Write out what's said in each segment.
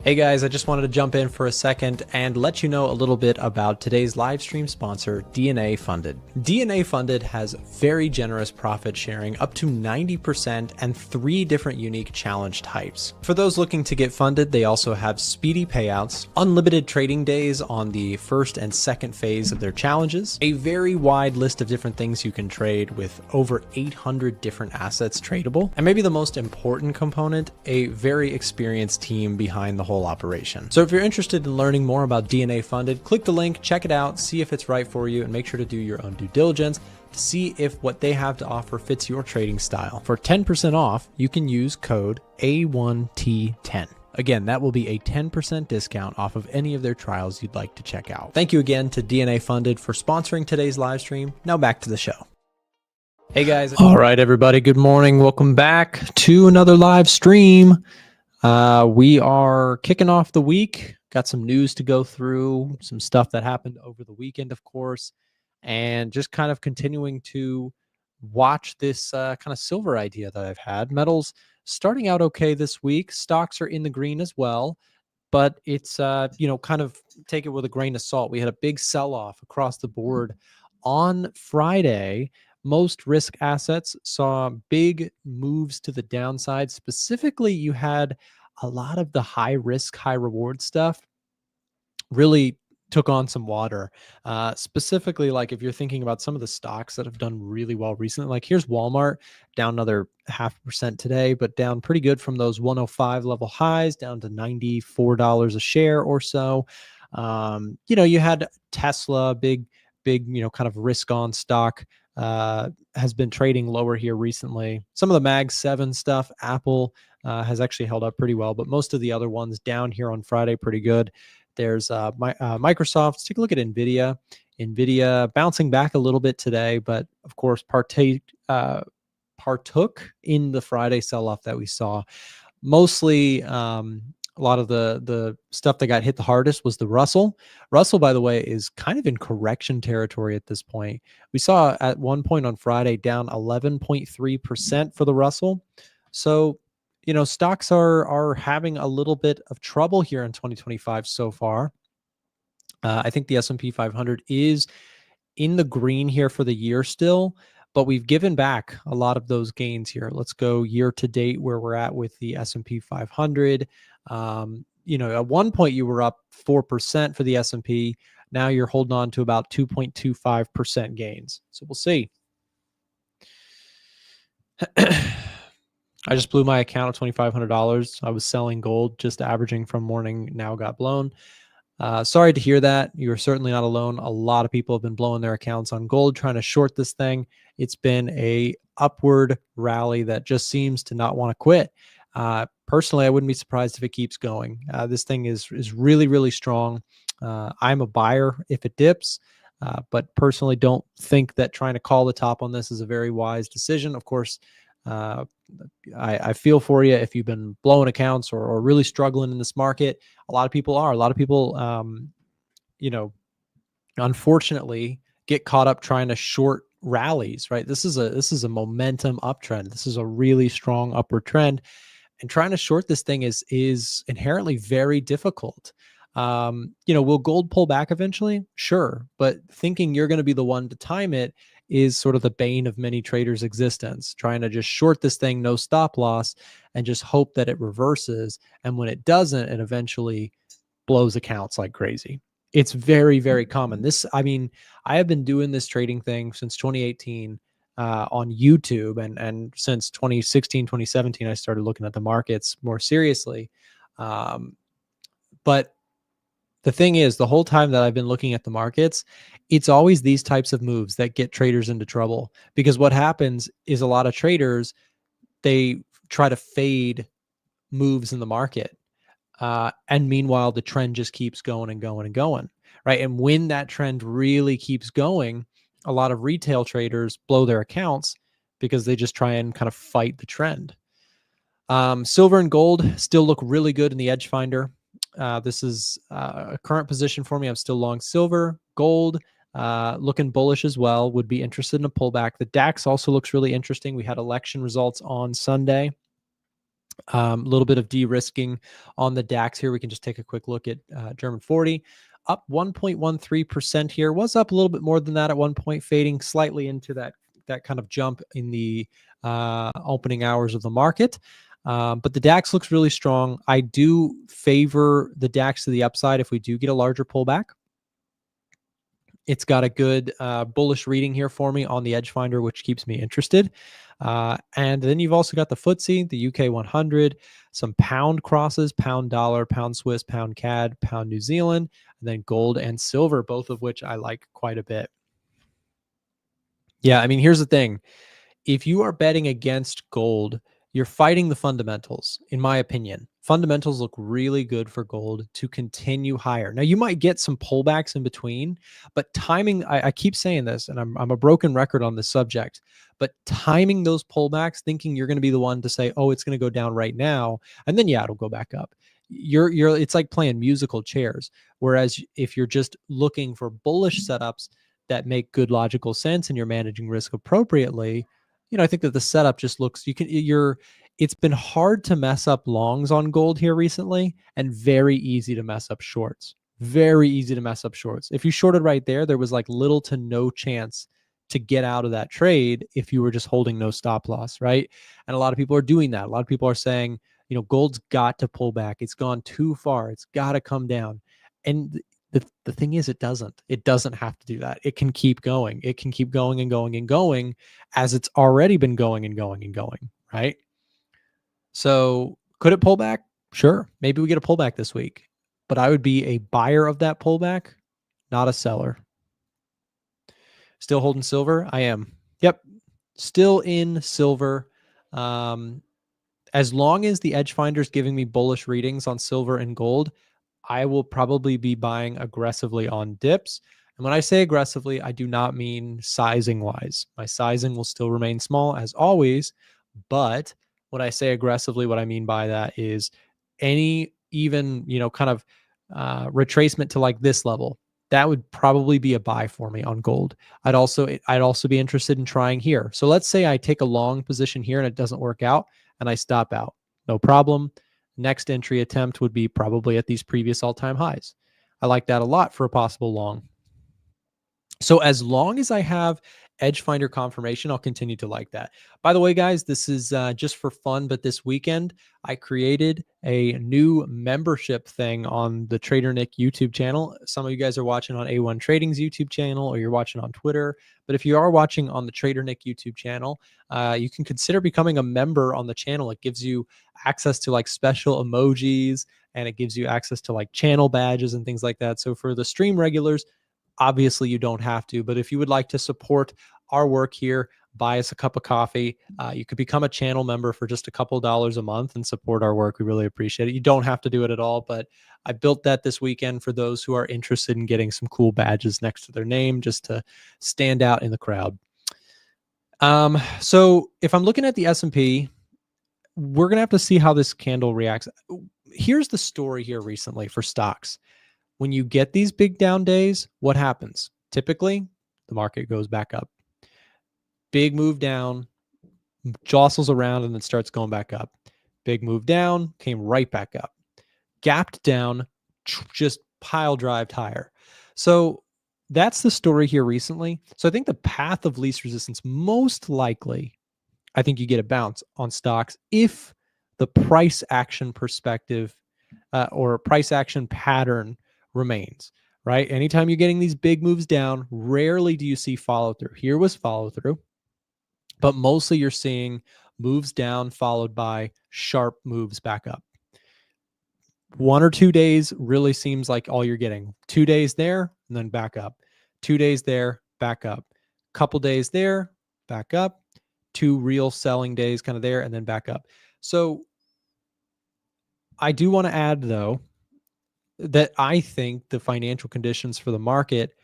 Hey guys, I just wanted to jump in for a second and let you know a little bit about today's live stream sponsor, DNA Funded. DNA Funded has very generous profit sharing up to 90% and 3 different unique challenge types. For those looking to get funded, they also have speedy payouts, unlimited trading days on the first and second phase of their challenges, a very wide list of different things you can trade with over 800 different assets tradable, and maybe the most important component, a very experienced team behind the whole operation. So if you're interested in learning more about DNA Funded, click the link, check it out, see if it's right for you, and make sure to do your own due diligence to see if what they have to offer fits your trading style. For 10% off, you can use code A1T10. Again, that will be a 10% discount off of any of their trials you'd like to check out. Thank you again to DNA Funded for sponsoring today's live stream. Now back to the show. Hey guys. All right, everybody. Good morning. Welcome back to another live stream. We are kicking off the week. Got some news to go through, some stuff that happened over the weekend, of course, and just kind of continuing to watch this kind of silver idea that I've had. Metals starting out okay this week. Stocks are in the green as well, but it's, kind of take it with a grain of salt. We had a big sell-off across the board on Friday. Most risk assets saw big moves to the downside. Specifically, you had a lot of the high risk, high reward stuff really took on some water. Specifically, like if you're thinking about some of the stocks that have done really well recently, like here's Walmart down another 0.5% today, but down pretty good from those 105 level highs down to $94 a share or so. You had Tesla, big, kind of risk on stock. Has been trading lower here recently. Some of the Mag 7 stuff, Apple has actually held up pretty well, but most of the other ones down here on Friday pretty good. There's Microsoft. Let's take a look at Nvidia. Nvidia bouncing back a little bit today, but of course partook in the Friday sell-off that we saw. Mostly a lot of the stuff that got hit the hardest was the Russell. Russell, by the way, is kind of in correction territory at this point. We saw at one point on Friday down 11.3% for the Russell. So, stocks are having a little bit of trouble here in 2025 so far. I think the S&P 500 is in the green here for the year still, but we've given back a lot of those gains here. Let's go year to date where we're at with the S&P 500. At one point you were up 4% for the S&P. Now you're holding on to about 2.25% gains. So we'll see. I just blew my account of $2,500. I was selling gold, just averaging from morning, now got blown. Sorry to hear that. You're certainly not alone. A lot of people have been blowing their accounts on gold, trying to short this thing. It's been a upward rally that just seems to not want to quit. Personally, I wouldn't be surprised if it keeps going. This thing is really, really strong. I'm a buyer if it dips, but personally don't think that trying to call the top on this is a very wise decision. Of course, I feel for you if you've been blowing accounts or really struggling in this market. A lot of people are. A lot of people, unfortunately, get caught up trying to short rallies. Right? This is a momentum uptrend. This is a really strong upward trend, and trying to short this thing is inherently very difficult. Will gold pull back eventually? Sure, but thinking you're going to be the one to time it is sort of the bane of many traders' existence, trying to just short this thing, no stop loss, and just hope that it reverses. And when it doesn't, it eventually blows accounts like crazy. It's very, very common. I have been doing this trading thing since 2018 on YouTube. And since 2016, 2017, I started looking at the markets more seriously. But the thing is, the whole time that I've been looking at the markets, it's always these types of moves that get traders into trouble, because what happens is a lot of traders, they try to fade moves in the market. And meanwhile, the trend just keeps going and going and going, right? And when that trend really keeps going, a lot of retail traders blow their accounts because they just try and kind of fight the trend. Silver and gold still look really good in the Edge Finder. This is a current position for me. I'm still long silver. Gold looking bullish as well. Would be interested in a pullback. The DAX also looks really interesting. We had election results on Sunday. A little bit of de-risking on the DAX here. We can just take a quick look at German 40. Up 1.13% here. Was up a little bit more than that at one point, fading slightly into that kind of jump in the opening hours of the market. But the DAX looks really strong. I do favor the DAX to the upside if we do get a larger pullback. It's got a good bullish reading here for me on the Edge Finder, which keeps me interested. And then you've also got the FTSE, the UK 100, some pound crosses, pound dollar, pound Swiss, pound CAD, pound New Zealand, and then gold and silver, both of which I like quite a bit. Yeah, I mean, here's the thing. If you are betting against gold, you're fighting the fundamentals, in my opinion. Fundamentals look really good for gold to continue higher. Now, you might get some pullbacks in between, but timing, I keep saying this, and I'm a broken record on this subject, but timing those pullbacks, thinking you're going to be the one to say, oh, it's going to go down right now, and then, yeah, it'll go back up. It's like playing musical chairs. Whereas if you're just looking for bullish setups that make good logical sense and you're managing risk appropriately, I think that the setup just looks, it's been hard to mess up longs on gold here recently and very easy to mess up shorts. Very easy to mess up shorts. If you shorted right there, there was like little to no chance to get out of that trade if you were just holding no stop loss, right? And a lot of people are doing that. A lot of people are saying, gold's got to pull back. It's gone too far. It's got to come down. And the thing is, it doesn't have to do that. It can keep going. It can keep going and going and going as it's already been going and going and going, right? So could it pull back? Sure. Maybe we get a pullback this week, but I would be a buyer of that pullback, not a seller. Still holding silver? I am. Yep. Still in silver. As long as the Edge Finder is giving me bullish readings on silver and gold, I will probably be buying aggressively on dips. And when I say aggressively, I do not mean sizing wise. My sizing will still remain small as always. But when I say aggressively, what I mean by that is any even, kind of retracement to like this level, that would probably be a buy for me on gold. I'd also be interested in trying here. So let's say I take a long position here and it doesn't work out and I stop out. No problem. Next entry attempt would be probably at these previous all-time highs. I like that a lot for a possible long. So as long as I have Edge Finder confirmation, I'll continue to like that. By the way, guys, this is just for fun, but this weekend I created a new membership thing on the Trader Nick YouTube channel. Some of you guys are watching on A1 Trading's YouTube channel or you're watching on Twitter. But if you are watching on the Trader Nick YouTube channel, you can consider becoming a member on the channel. It gives you access to like special emojis and it gives you access to like channel badges and things like that. So for the stream regulars, obviously, you don't have to, but if you would like to support our work here, buy us a cup of coffee. You could become a channel member for just a couple dollars a month and support our work. We really appreciate it. You don't have to do it at all, but I built that this weekend for those who are interested in getting some cool badges next to their name just to stand out in the crowd. So if I'm looking at the S&P, we're going to have to see how this candle reacts. Here's the story here recently for stocks. When you get these big down days, what happens? Typically, the market goes back up. Big move down, jostles around, and then starts going back up. Big move down, came right back up. Gapped down, just pile drived higher. So that's the story here recently. So I think the path of least resistance, most likely, I think you get a bounce on stocks if the price action perspective or price action pattern remains, right? Anytime you're getting these big moves down, rarely do you see follow through. Here was follow through, but mostly you're seeing moves down followed by sharp moves back up. 1 or 2 days really seems like all you're getting. 2 days there and then back up. 2 days there, back up. Couple days there, back up. 2 real selling days kind of there and then back up. So I do want to add though, that I think the financial conditions for the market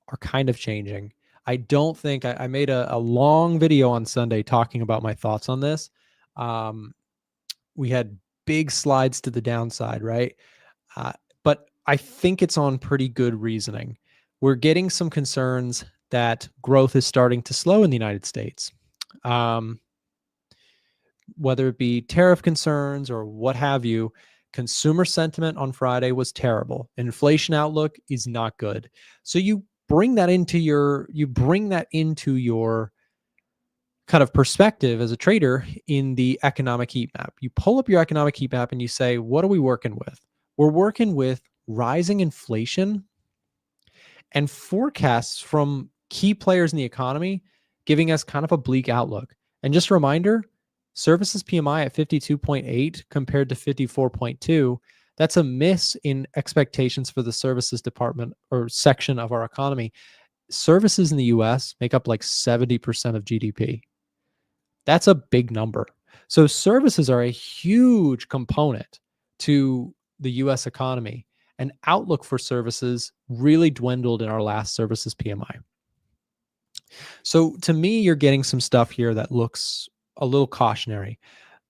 are kind of changing. I don't think I made a long video on Sunday talking about my thoughts on this. We had big slides to the downside, right? But I think it's on pretty good reasoning. We're getting some concerns that growth is starting to slow in the United States. whether it be tariff concerns or what have you, consumer sentiment on Friday was terrible. Inflation outlook is not good. So you bring that into your kind of perspective as a trader in the economic heat map. You pull up your economic heat map and you say, what are we working with? We're working with rising inflation and forecasts from key players in the economy giving us kind of a bleak outlook. And just a reminder, services PMI at 52.8 compared to 54.2, that's a miss in expectations for the services department or section of our economy. Services in the US make up like 70% of GDP. That's a big number. So services are a huge component to the US economy. And outlook for services really dwindled in our last services PMI. So to me, you're getting some stuff here that looks a little cautionary.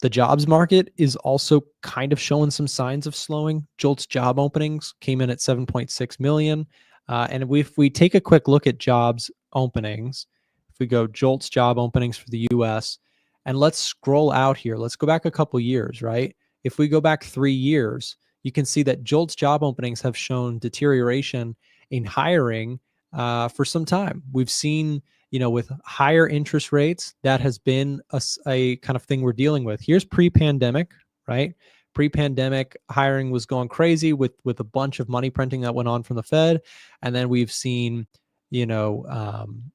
The jobs market is also kind of showing some signs of slowing. JOLTS job openings came in at 7.6 million. And if we take a quick look at jobs openings, if we go JOLTS job openings for the US, and let's scroll out here. Let's go back a couple years, right? If we go back 3 years, you can see that JOLTS job openings have shown deterioration in hiring for some time. We've seen, with higher interest rates, that has been a kind of thing we're dealing with. Here's pre-pandemic, right? Pre-pandemic hiring was going crazy with a bunch of money printing that went on from the Fed. And then we've seen, kind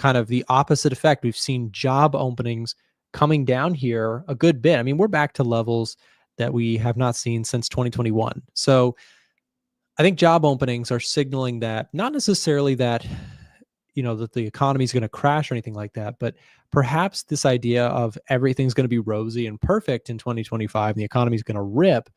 of the opposite effect. We've seen job openings coming down here a good bit. I mean, we're back to levels that we have not seen since 2021. So I think job openings are signaling that, not necessarily that, that the economy is going to crash or anything like that, but perhaps this idea of everything's going to be rosy and perfect in 2025 and the economy is going to rip.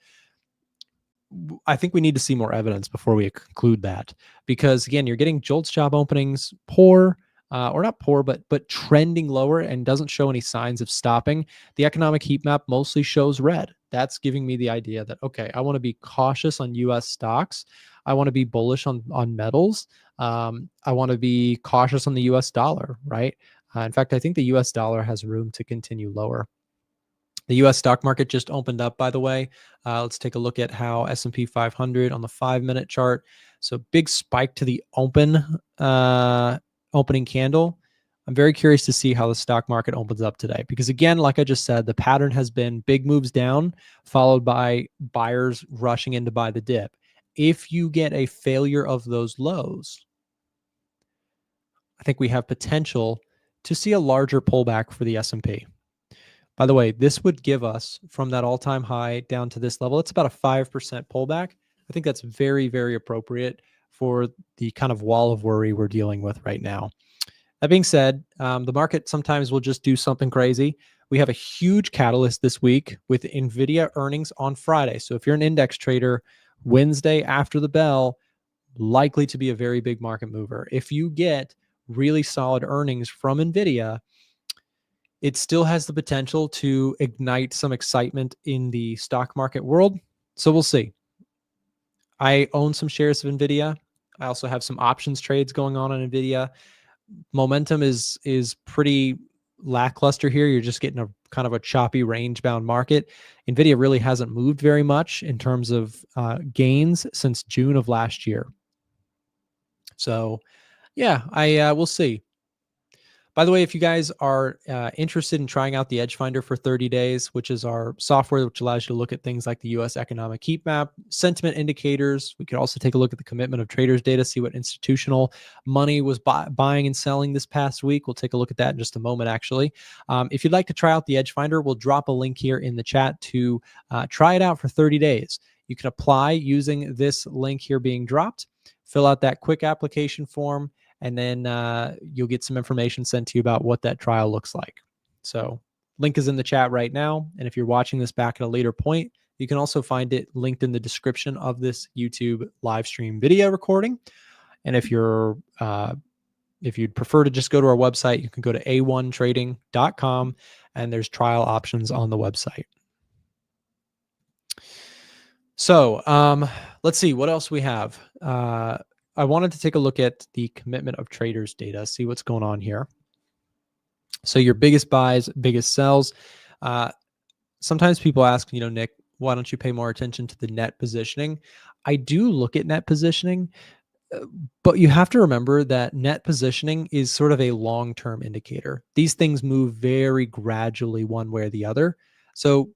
I think we need to see more evidence before we conclude that, because again, you're getting JOLTS job openings poor, or not poor, but trending lower and doesn't show any signs of stopping. The economic heat map mostly shows red. That's giving me the idea that, okay, I want to be cautious on US stocks. I want to be bullish on metals. I want to be cautious on the US dollar, right? In fact, I think the US dollar has room to continue lower. The US stock market just opened up, by the way. Let's take a look at how S&P 500 on the 5-minute chart. So big spike to the opening candle. I'm very curious to see how the stock market opens up today, because again, like I just said, the pattern has been big moves down followed by buyers rushing in to buy the dip. If you get a failure of those lows, I think we have potential to see a larger pullback for the S&P. By the way, this would give us from that all-time high down to this level, it's about a 5% pullback. I think that's very, very appropriate for the kind of wall of worry we're dealing with right now. That being said, the market sometimes will just do something crazy. We have a huge catalyst this week with Nvidia earnings on Friday. So if you're an index trader, Wednesday after the bell, likely to be a very big market mover. If you get really solid earnings from Nvidia, it still has the potential to ignite some excitement in the stock market world. So we'll see. I own some shares of Nvidia. I also have some options trades going on Nvidia. Momentum is pretty lackluster here. You're just getting a kind of a choppy range-bound market. Nvidia really hasn't moved very much in terms of gains since June of last year. So yeah, we'll see. By the way, if you guys are interested in trying out the Edge Finder for 30 days, which is our software which allows you to look at things like the U.S. economic heat map, sentiment indicators, we could also take a look at the commitment of traders data, see what institutional money was buying and selling this past week. We'll take a look at that in just a moment, actually. If you'd like to try out the Edge Finder, we'll drop a link here in the chat to try it out for 30 days. You can apply using this link here being dropped, fill out that quick application form, and then you'll get some information sent to you about what that trial looks like. So link is in the chat right now. And if you're watching this back at a later point, you can also find it linked in the description of this YouTube live stream video recording. And if you'd prefer to just go to our website, you can go to a1trading.com, and there's trial options on the website. So let's see what else we have. I wanted to take a look at the commitment of traders data, see what's going on here. So your biggest buys, biggest sells. Sometimes people ask, Nick, why don't you pay more attention to the net positioning? I do look at net positioning, uh, but you have to remember that net positioning is sort of a long-term indicator. These things move very gradually one way or the other. So,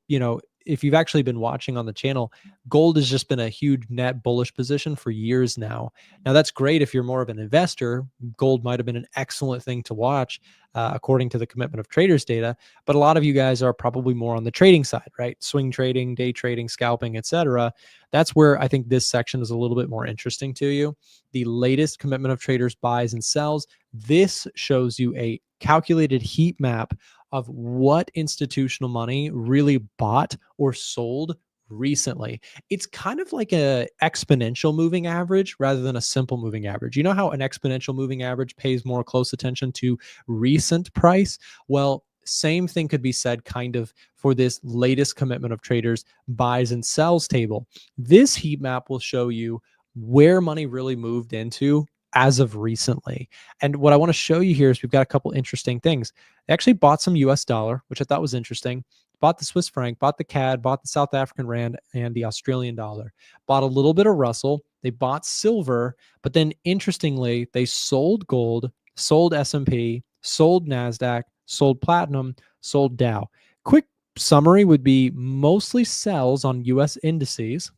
if you've actually been watching on the channel, gold has just been a huge net bullish position for years now. Now, that's great if you're more of an investor. Gold might have been an excellent thing to watch, according to the commitment of traders data. But a lot of you guys are probably more on the trading side, right? Swing trading, day trading, scalping, etc. That's where I think this section is a little bit more interesting to you. The latest commitment of traders buys and sells. This shows you a calculated heat map of what institutional money really bought or sold recently. It's kind of like a exponential moving average rather than a simple moving average. You know how an exponential moving average pays more close attention to recent price? Well, same thing could be said kind of for this latest commitment of traders buys and sells table. This heat map will show you where money really moved into as of recently. And what I want to show you here is we've got a couple interesting things. They actually bought some US dollar, which I thought was interesting. Bought the Swiss franc, bought the CAD, bought the South African rand, and the Australian dollar. Bought a little bit of Russell. They bought silver, but then interestingly, they sold gold, sold S&P, sold NASDAQ, sold platinum, sold Dow. Quick summary would be mostly sells on US indices,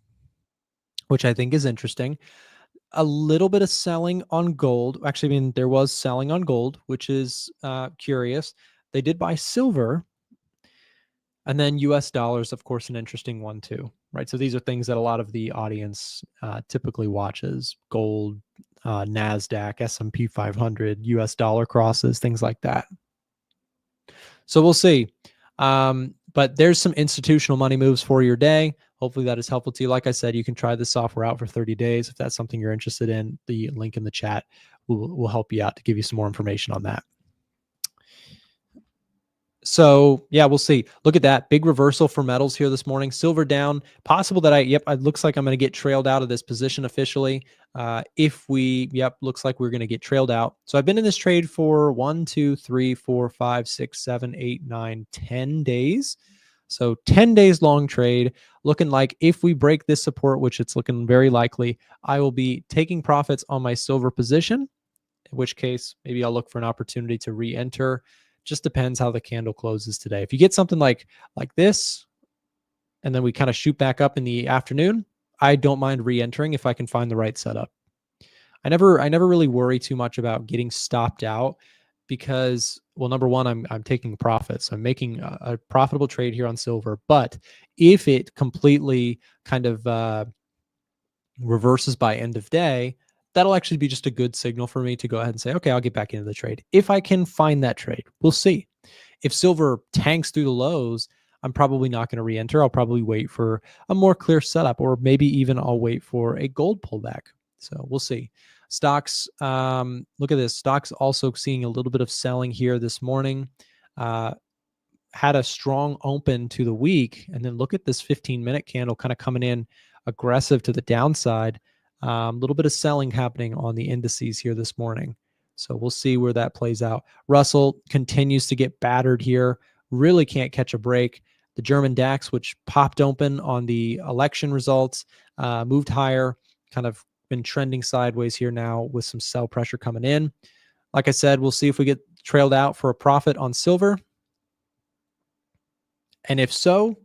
which I think is interesting. A little bit of selling on gold. Actually, I mean, there was selling on gold, which is curious. They did buy silver, and then US dollars, of course, an interesting one too, right? So these are things that a lot of the audience typically watches: gold, NASDAQ, S&P 500, US dollar crosses, things like that. So we'll see. But there's some institutional money moves for your day. Hopefully that is helpful to you. Like I said, you can try this software out for 30 days. If that's something you're interested in, the link in the chat will help you out to give you some more information on that. So yeah, we'll see. Look at that big reversal for metals here this morning. Silver down. Possible that it looks like I'm going to get trailed out of this position officially. Looks like we're going to get trailed out. So I've been in this trade for 1, 2, 3, 4, 5, 6, 7, 8, 9, 10 days. So 10 days long trade. Looking like if we break this support, which it's looking very likely, I will be taking profits on my silver position, in which case maybe I'll look for an opportunity to re-enter. Just depends how the candle closes today. If you get something like this, and then we kind of shoot back up in the afternoon, I don't mind re-entering if I can find the right setup. I never really worry too much about getting stopped out because, well, number one, I'm taking profits. I'm making a profitable trade here on silver. But if it completely kind of reverses by end of day, that'll actually be just a good signal for me to go ahead and say, okay, I'll get back into the trade. If I can find that trade, we'll see. If silver tanks through the lows, I'm probably not going to re-enter. I'll probably wait for a more clear setup, or maybe even I'll wait for a gold pullback. So we'll see. Stocks, look at this. Stocks also seeing a little bit of selling here this morning. Had a strong open to the week, and then look at this 15-minute candle kind of coming in aggressive to the downside. A little bit of selling happening on the indices here this morning. So we'll see where that plays out. Russell continues to get battered here. Really can't catch a break. The German DAX, which popped open on the election results, moved higher, kind of been trending sideways here now with some sell pressure coming in. Like I said, we'll see if we get trailed out for a profit on silver. And if so,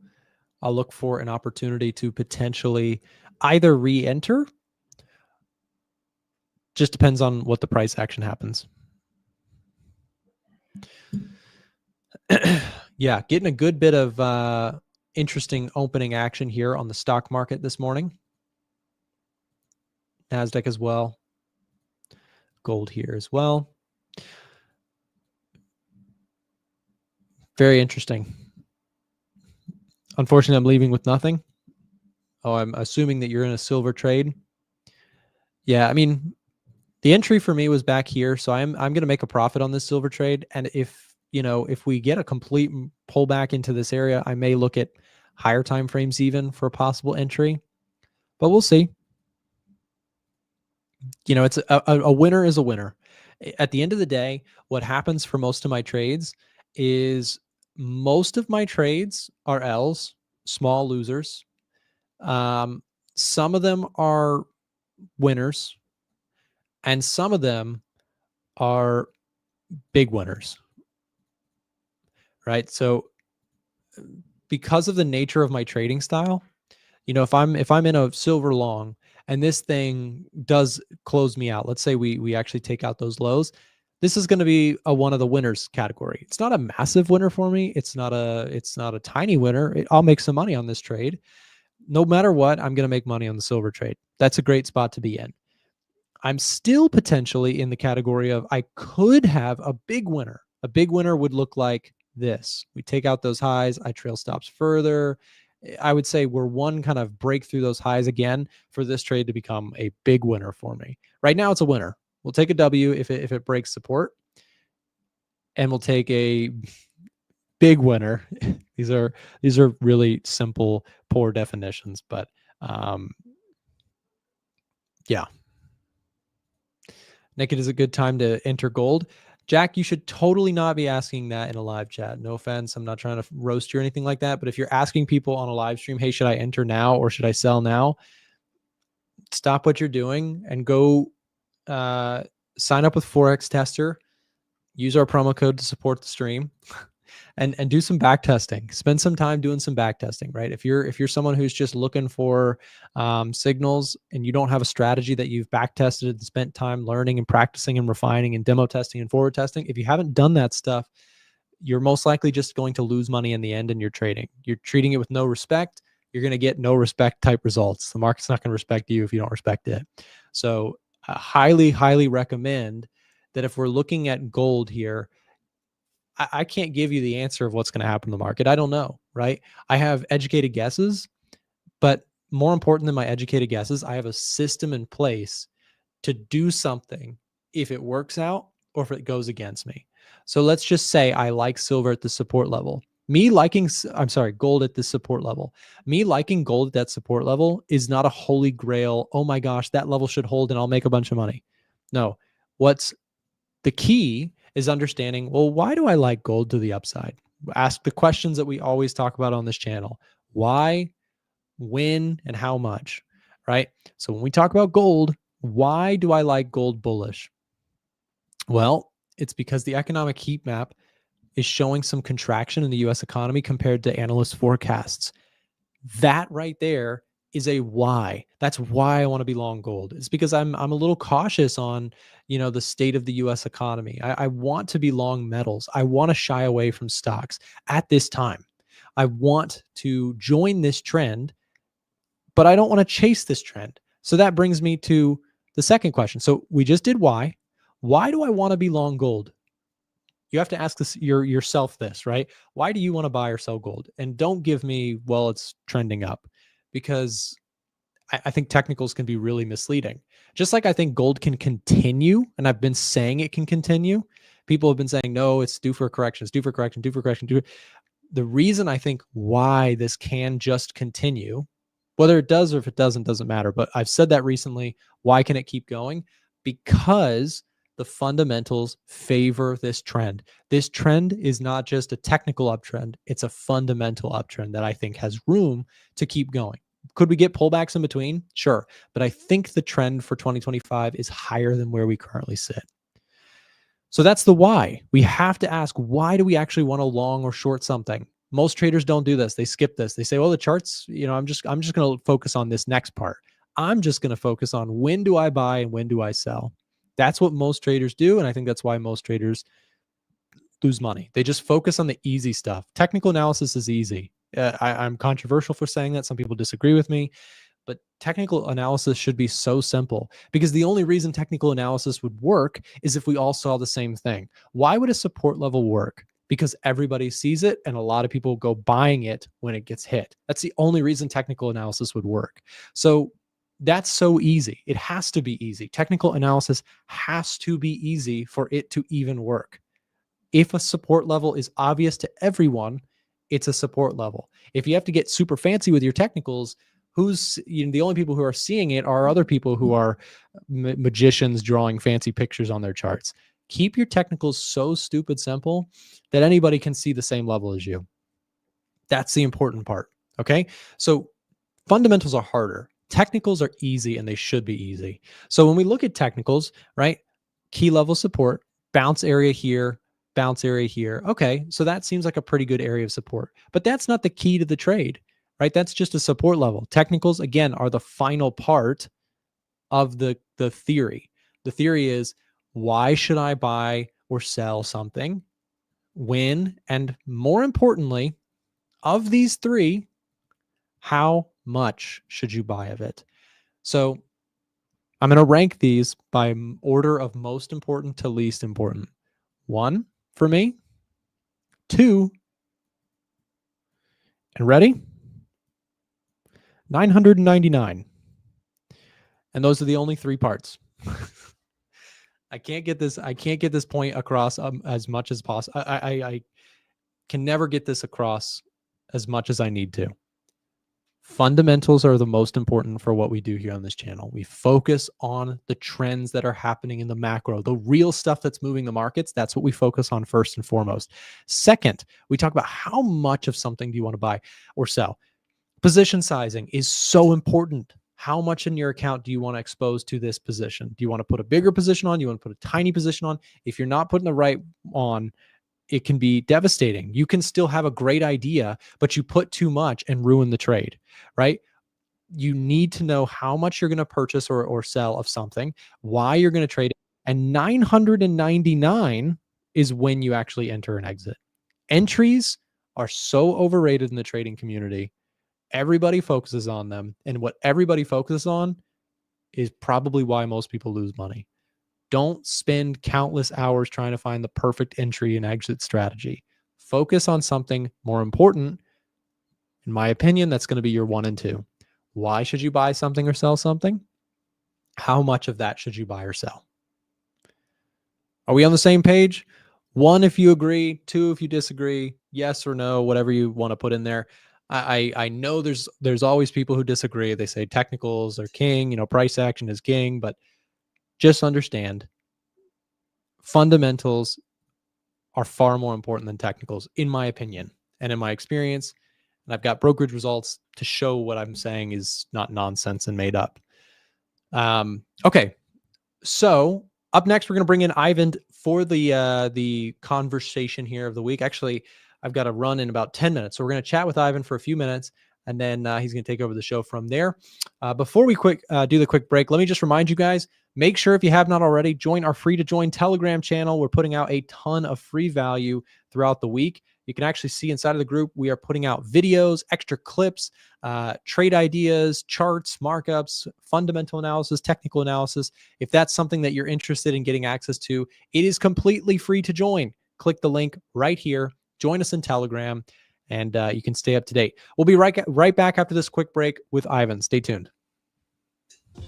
I'll look for an opportunity to potentially either re-enter. Just depends on what the price action happens. Yeah, getting a good bit of interesting opening action here on the stock market this morning. NASDAQ as well. Gold here as well. Very interesting. Unfortunately, I'm leaving with nothing. Oh, I'm assuming that you're in a silver trade. Yeah, I mean, the entry for me was back here, so I'm going to make a profit on this silver trade. And if we get a complete pullback into this area, I may look at higher time frames even for a possible entry. But we'll see. It's a winner is a winner. At the end of the day, what happens for most of my trades is Most of my trades are L's, small losers. Some of them are winners, and some of them are big winners, right? So because of the nature of my trading style, if I'm in a silver long and this thing does close me out, let's say we actually take out those lows, this is going to be a one of the winners category. It's not a massive winner for me. It's not a tiny winner. I'll make some money on this trade. No matter what, I'm going to make money on the silver trade. That's a great spot to be in. I'm still potentially in the category of I could have a big winner. A big winner would look like this. We take out those highs. I trail stops further. I would say we're one kind of break through those highs again for this trade to become a big winner for me. Right now, it's a winner. We'll take a W if it breaks support, and we'll take a big winner. These are really simple, poor definitions, but yeah. Nick, it is a good time to enter gold. Jack, you should totally not be asking that in a live chat. No offense. I'm not trying to roast you or anything like that. But if you're asking people on a live stream, hey, should I enter now or should I sell now? Stop what you're doing and go sign up with Forex Tester. Use our promo code to support the stream. And do some back testing. Spend some time doing some back testing, right? If you're someone who's just looking for signals and you don't have a strategy that you've back tested and spent time learning and practicing and refining and demo testing and forward testing, if you haven't done that stuff, you're most likely just going to lose money in the end in your trading. You're treating it with no respect. You're going to get no respect type results. The market's not going to respect you if you don't respect it. So I highly, highly recommend that if we're looking at gold here, I can't give you the answer of what's going to happen in the market. I don't know, right? I have educated guesses, but more important than my educated guesses, I have a system in place to do something if it works out or if it goes against me. So let's just say I like silver at the support level. Gold at the support level. Me liking gold at that support level is not a holy grail. Oh my gosh, that level should hold and I'll make a bunch of money. No, what's the key is understanding, well, why do I like gold to the upside? Ask the questions that we always talk about on this channel. Why, when, and how much, right? So when we talk about gold, why do I like gold bullish? Well, it's because the economic heat map is showing some contraction in the US economy compared to analyst forecasts. That right there is a why. That's why I want to be long gold. It's because I'm a little cautious on, the state of the US economy. I want to be long metals. I want to shy away from stocks at this time. I want to join this trend, but I don't want to chase this trend. So that brings me to the second question. So we just did why. Why do I want to be long gold? You have to ask yourself this, right? Why do you want to buy or sell gold? And don't give me, well, it's trending up, because I think technicals can be really misleading. Just like I think gold can continue, and I've been saying it can continue. People have been saying, no, it's due for a correction, it's due for correction, due for correction. The reason I think why this can just continue, whether it does or if it doesn't matter. But I've said that recently. Why can it keep going? Because the fundamentals favor this trend. This trend is not just a technical uptrend. It's a fundamental uptrend that I think has room to keep going. Could we get pullbacks in between? Sure. But I think the trend for 2025 is higher than where we currently sit. So that's the why. We have to ask, why do we actually want to long or short something? Most traders don't do this. They skip this. They say, well, the charts, I'm just going to focus on this next part. I'm just going to focus on when do I buy and when do I sell. That's what most traders do. And I think that's why most traders lose money. They just focus on the easy stuff. Technical analysis is easy. I'm controversial for saying that. Some people disagree with me, but technical analysis should be so simple, because the only reason technical analysis would work is if we all saw the same thing. Why would a support level work? Because everybody sees it and a lot of people go buying it when it gets hit. That's the only reason technical analysis would work. So that's so easy. It has to be easy. Technical analysis has to be easy for it to even work. If a support level is obvious to everyone, it's a support level. If you have to get super fancy with your technicals, the only people who are seeing it are other people who are magicians drawing fancy pictures on their charts. Keep your technicals so stupid simple that anybody can see the same level as you. That's the important part. Okay. So fundamentals are harder. Technicals are easy and they should be easy. So when we look at technicals, right? Key level support, bounce area here, bounce area here. Okay. So that seems like a pretty good area of support, but that's not the key to the trade, right? That's just a support level. Technicals, again, are the final part of the theory. The theory is, why should I buy or sell something? When, and more importantly, of these three, how much should you buy of it? So I'm going to rank these by order of most important to least important. 1 for me, 2, and ready? 999. And those are the only 3 parts. I can't get this point across as much as possible. I can never get this across as much as I need to. Fundamentals are the most important for what we do here on this channel. We focus on the trends that are happening in the macro, the real stuff that's moving the markets. That's what we focus on first and foremost. Second, we talk about how much of something do you want to buy or sell. Position sizing is so important. How much in your account do you want to expose to this position? Do you want to put a bigger position on? Do you want to put a tiny position on? If you're not putting the right on, it can be devastating. You can still have a great idea, but you put too much and ruin the trade, right? You need to know how much you're going to purchase or sell of something, why you're going to trade it. And 999 is when you actually enter and exit. Entries are so overrated in the trading community. Everybody focuses on them. And what everybody focuses on is probably why most people lose money. Don't spend countless hours trying to find the perfect entry and exit strategy. Focus on something more important. In my opinion, that's going to be your 1 and 2. Why should you buy something or sell something? How much of that should you buy or sell? Are we on the same page? 1, if you agree. 2, if you disagree. Yes or no, whatever you want to put in there. I know there's always people who disagree. They say technicals are king, price action is king, but just understand fundamentals are far more important than technicals, in my opinion and in my experience. And I've got brokerage results to show what I'm saying is not nonsense and made up. Okay. So up next, we're going to bring in Ivan for the conversation here of the week. Actually, I've got to run in about 10 minutes. So we're going to chat with Ivan for a few minutes, and then he's going to take over the show from there. Before we do the quick break, let me just remind you guys, make sure if you have not already, join our free to join Telegram channel. We're putting out a ton of free value throughout the week. You can actually see inside of the group, we are putting out videos, extra clips, trade ideas, charts, markups, fundamental analysis, technical analysis. If that's something that you're interested in getting access to, it is completely free to join. Click the link right here. Join us in Telegram, and you can stay up to date. We'll be right back after this quick break with Ivan. Stay tuned.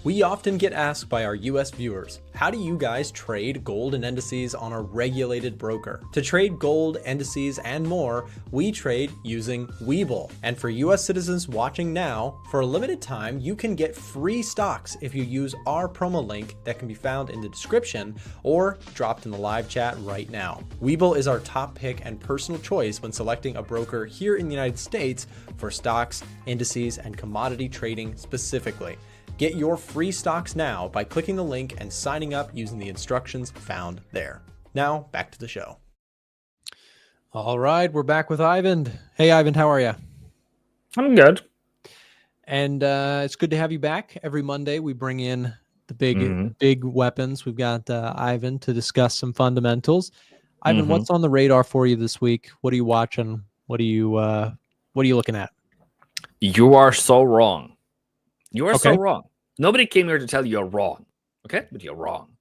We often get asked by our US viewers, how do you guys trade gold and indices on a regulated broker? To trade gold, indices, and more, we trade using Weeble. And for US citizens watching now, for a limited time, you can get free stocks if you use our promo link that can be found in the description or dropped in the live chat right now. Weeble is our top pick and personal choice when selecting a broker here in the United States for stocks, indices, and commodity trading specifically. Get your free stocks now by clicking the link and signing up using the instructions found there. Now, back to the show. All right, we're back with Ivan. Hey, Ivan, how are you? I'm good. And it's good to have you back. Every Monday, we bring in the big weapons. We've got Ivan to discuss some fundamentals. Ivan, what's on the radar for you this week? What are you watching? What are you looking at? You are so wrong. You are so wrong. Nobody came here to tell you you're wrong. Okay? But you're wrong.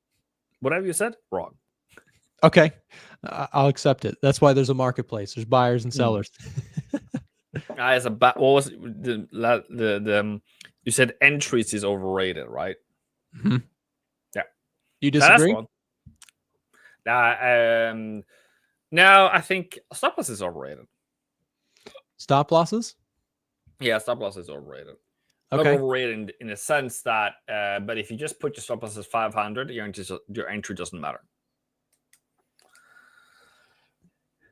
Whatever you said, wrong. Okay. I'll accept it. That's why there's a marketplace. There's buyers and sellers. What was the you said entries is overrated, right? Mm-hmm. Yeah. You disagree? No, I think stop loss is overrated. Stop losses? Yeah, stop loss is overrated. Okay. Not overrated in the sense that, but if you just put your stop loss as 500, your entry doesn't matter.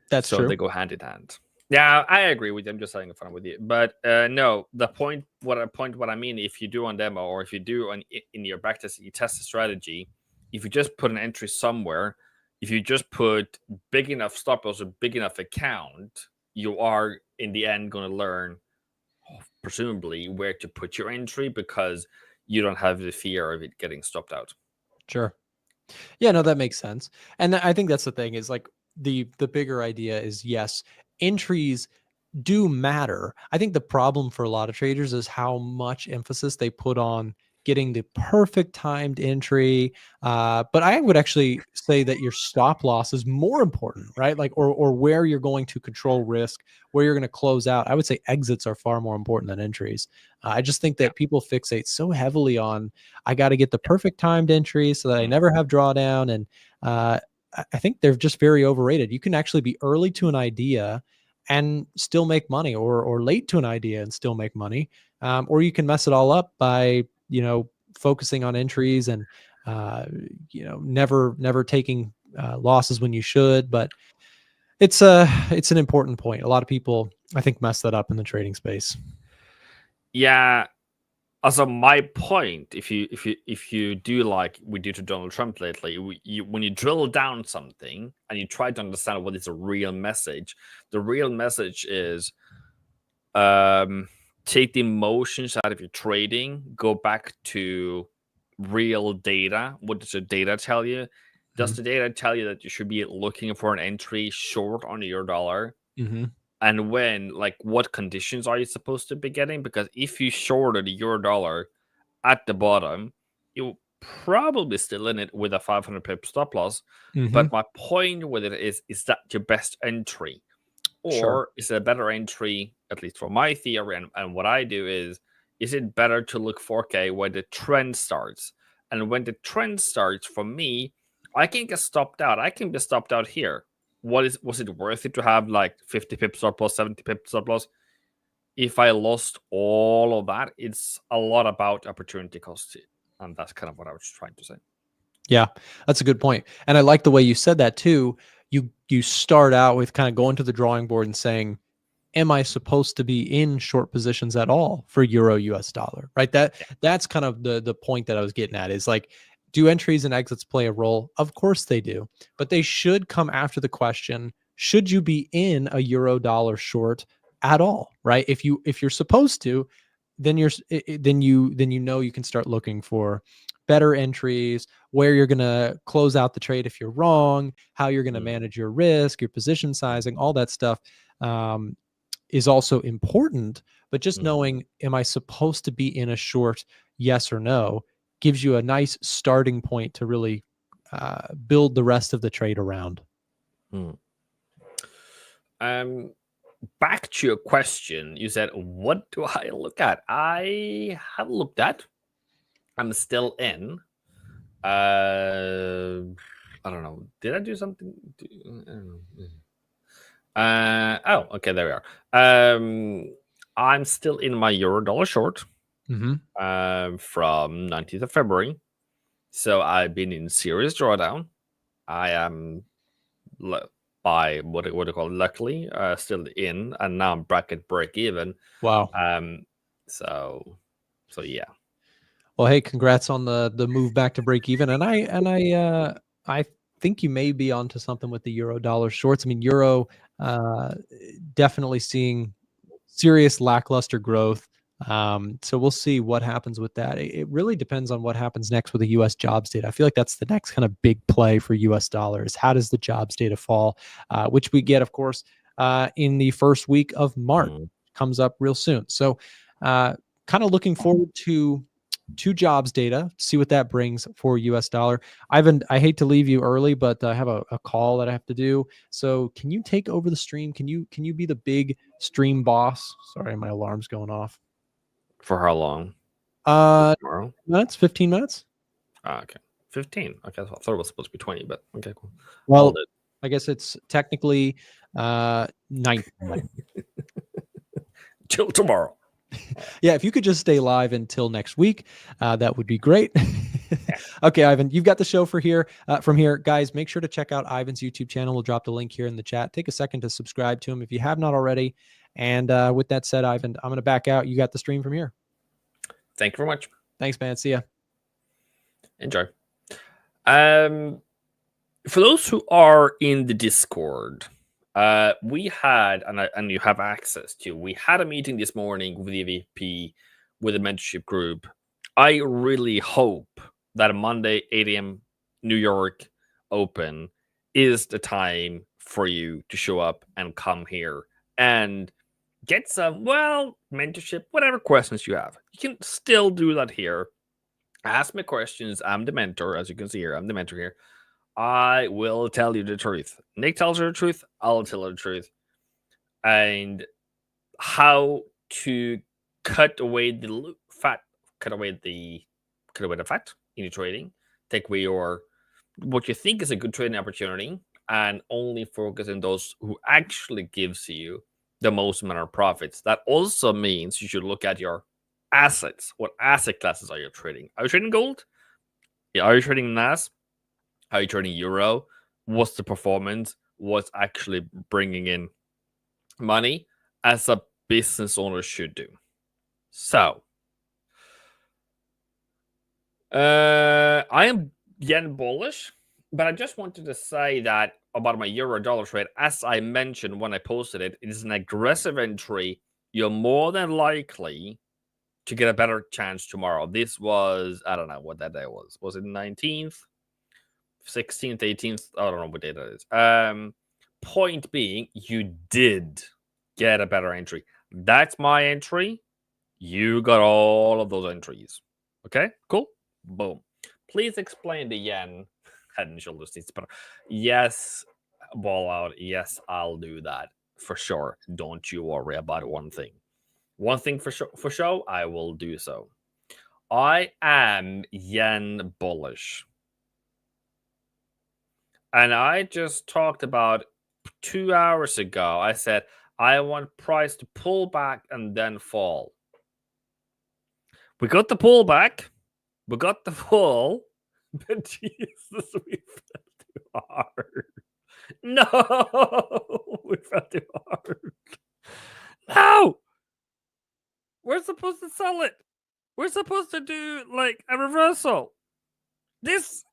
That's So true. they go hand in hand. Yeah, I agree with you. I'm just having fun with you. But no, what I mean, if you do on demo or if you do in your backtest, you test a strategy. If you just put an entry somewhere, if you just put big enough stop loss or big enough account, you are in the end going to learn, presumably, where to put your entry because you don't have the fear of it getting stopped out. Sure. Yeah, no, that makes sense. And I think that's the thing is like the bigger idea is yes, entries do matter. I think the problem for a lot of traders is how much emphasis they put on getting the perfect timed entry. But I would actually say that your stop loss is more important, right? Like, or where you're going to control risk, where you're going to close out. I would say exits are far more important than entries. I just think that people fixate so heavily on, I got to get the perfect timed entry so that I never have drawdown. And I think they're just very overrated. You can actually be early to an idea and still make money, or late to an idea and still make money. Or you can mess it all up by, focusing on entries and, never taking losses when you should. But it's an important point. A lot of people, I think, mess that up in the trading space. Yeah. Also, my point, if you do like we do to Donald Trump lately, when you drill down something and you try to understand what is a real message, the real message is take the emotions out of your trading, go back to real data. What does the data tell you? Does the data tell you that you should be looking for an entry short on your dollar? Mm-hmm. And when, like, what conditions are you supposed to be getting? Because if you shorted your dollar at the bottom, you're probably still in it with a 500 pip stop loss. Mm-hmm. But my point with it is that your best entry? Sure. Or is it a better entry, at least for my theory and what I do is it better to look for, okay, where the trend starts? And when the trend starts, for me, I can get stopped out. I can be stopped out here. Was it worth it to have like 50 pips stop loss, 70 pips stop loss? If I lost all of that, it's a lot about opportunity cost. And that's kind of what I was trying to say. Yeah, that's a good point. And I like the way you said that too. You start out with kind of going to the drawing board and saying, am I supposed to be in short positions at all for euro US dollar? Right? That's kind of the point that I was getting at, is like, do entries and exits play a role? Of course they do, but they should come after the question, should you be in a euro dollar short at all? Right? If you're supposed to, then you can start looking for better entries, where you're going to close out the trade if you're wrong, how you're going to manage your risk, your position sizing, all that stuff. Is also important, but just knowing, am I supposed to be in a short, yes or no, gives you a nice starting point to really build the rest of the trade around. Back to your question, you said, what do I look at? I have looked at. I'm still in. I don't know. Did I do something? Oh, okay, there we are. I'm still in my euro dollar short from 19th of February. So I've been in serious drawdown. I am by what do you call it, luckily still in, and now I'm bracket break even. Wow. So yeah. Well, hey, congrats on the move back to break even. And I think you may be onto something with the euro dollar shorts. I mean, euro definitely seeing serious lackluster growth. So we'll see what happens with that. It really depends on what happens next with the U.S. jobs data. I feel like that's the next kind of big play for U.S. dollars. How does the jobs data fall? Which we get, of course, in the first week of March. Comes up real soon. So kind of looking forward to jobs data, see what that brings for US dollar. Ivan, I hate to leave you early, but I have a call that I have to do. So can you take over the stream? Can you be the big stream boss? Sorry, my alarm's going off. For how long? Tomorrow? Minutes, 15 minutes. Okay. 15. Okay, I thought it was supposed to be 20, but okay, cool. Well, I guess it's technically 19. Till tomorrow. Yeah, if you could just stay live until next week, that would be great. Okay, Ivan, you've got the show from here, guys. Make sure to check out Ivan's YouTube channel. We'll drop the link here in the chat. Take a second to subscribe to him if you have not already. And with that said, Ivan, I'm going to back out. You got the stream from here. Thank you very much. Thanks, man. See ya. Enjoy. For those who are in the Discord, we had, and you have access to, we had a meeting this morning with the VP, with the mentorship group. I really hope that Monday, 8 a.m. New York open is the time for you to show up and come here and get some, mentorship, whatever questions you have. You can still do that here. Ask me questions. I'm the mentor, as you can see here. I'm the mentor here. I will tell you the truth. Nick tells you the truth. I'll tell you the truth. And how to cut away the fat, cut away the fat in your trading. Take away what you think is a good trading opportunity, and only focus on those who actually gives you the most amount of profits. That also means you should look at your assets. What asset classes are you trading? Are you trading gold? Yeah, are you trading NAS? Are you trading euro? What's the performance? What's actually bringing in money, as a business owner should do? So, I am yen bullish, but I just wanted to say that about my euro dollar trade, as I mentioned when I posted it, it is an aggressive entry. You're more than likely to get a better chance tomorrow. This was, I don't know what that day was. Was it 19th? 16th, 18th? I don't know what day that is. Point being, you did get a better entry. That's my entry. You got all of those entries. Okay, cool. Boom. Please explain the yen head and shoulders needs better. Yes, ball out. Yes, I'll do that for sure. Don't you worry about one thing. One thing for sure, I will do so. I am yen bullish. And I just talked about 2 hours ago. I said, I want price to pull back and then fall. We got the pullback. We got the fall. But Jesus, we fell too hard. No, we fell too hard. No! We're supposed to sell it. We're supposed to do like a reversal. This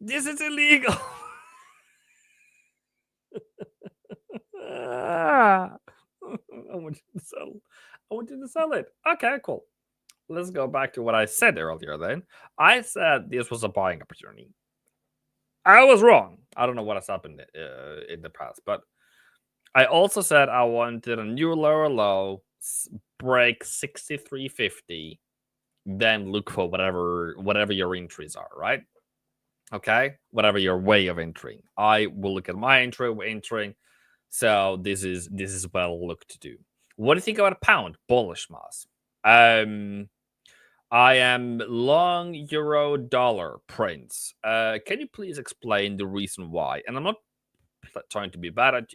is illegal. I want you to sell. I want you to sell it. Okay, cool. Let's go back to what I said earlier then. I said this was a buying opportunity. I was wrong. I don't know what has happened in the past, but I also said I wanted a new lower low, break 63.50, then look for whatever your entries are, right? Okay, whatever your way of entering. I will look at my entering. So this is what I'll look to do. What do you think about a pound? Bullish, Moss. I am long euro dollar, Prince. Can you please explain the reason why? And I'm not trying to be mad at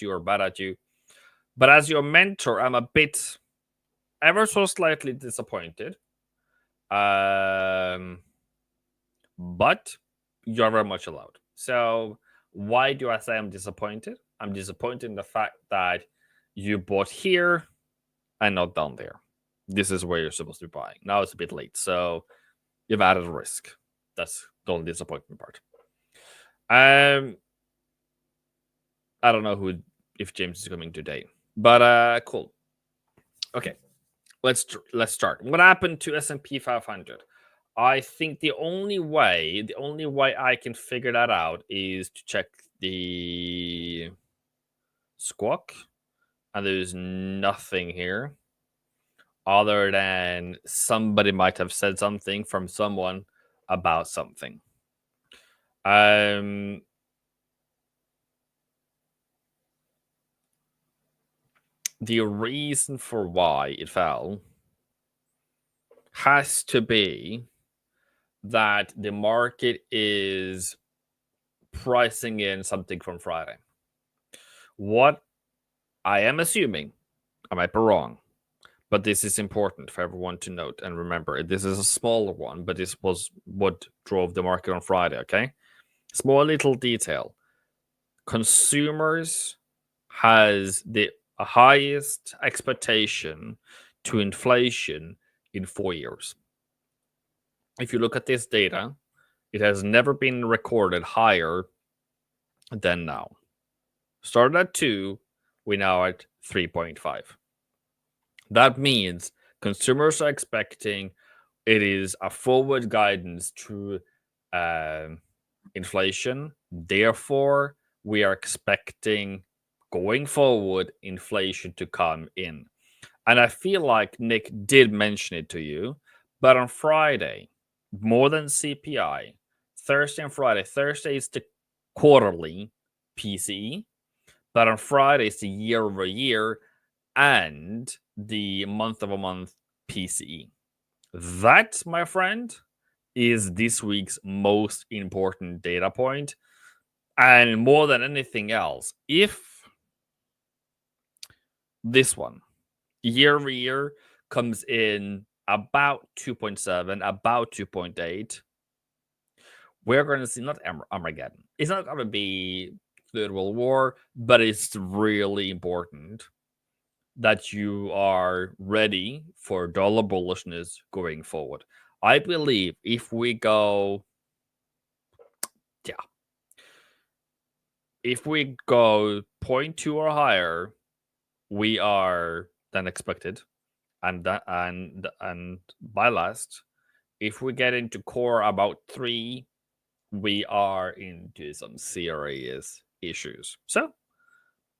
you or bad at you, but as your mentor, I'm a bit, ever so slightly disappointed. But you're very much allowed. So why do I say I'm disappointed? I'm disappointed in the fact that you bought here and not down there. This is where you're supposed to be buying. Now it's a bit late, so you've added a risk. That's the only disappointment part. I don't know if James is coming today, but cool. Okay, let's start. What happened to S&P 500? I think the only way I can figure that out is to check the squawk, and there's nothing here other than somebody might have said something from someone about something. The reason for why it fell has to be that the market is pricing in something from Friday. What I am assuming, I might be wrong, But this is important for everyone to note and remember. This is a smaller one, but this was what drove the market on Friday, okay? Small little detail. Consumers has the highest expectation to inflation in 4 years. If you look at this data, it has never been recorded higher than now. Started at 2, we're now at 3.5. That means consumers are expecting it is a forward guidance to inflation. Therefore, we are expecting going forward inflation to come in. And I feel like Nick did mention it to you, but on Friday, more than CPI, Thursday and Friday. Thursday is the quarterly PCE, but on Friday is the year over year and the month over month PCE. That, my friend, is this week's most important data point. And more than anything else, if this one, year over year, comes in about 2.7, about 2.8, we're going to see not Armageddon. It's not going to be Third World War, but it's really important that you are ready for dollar bullishness going forward. I believe if we go, if we go 0.2 or higher, we are than expected, and by last, if we get into core about 3, we are into some serious issues. So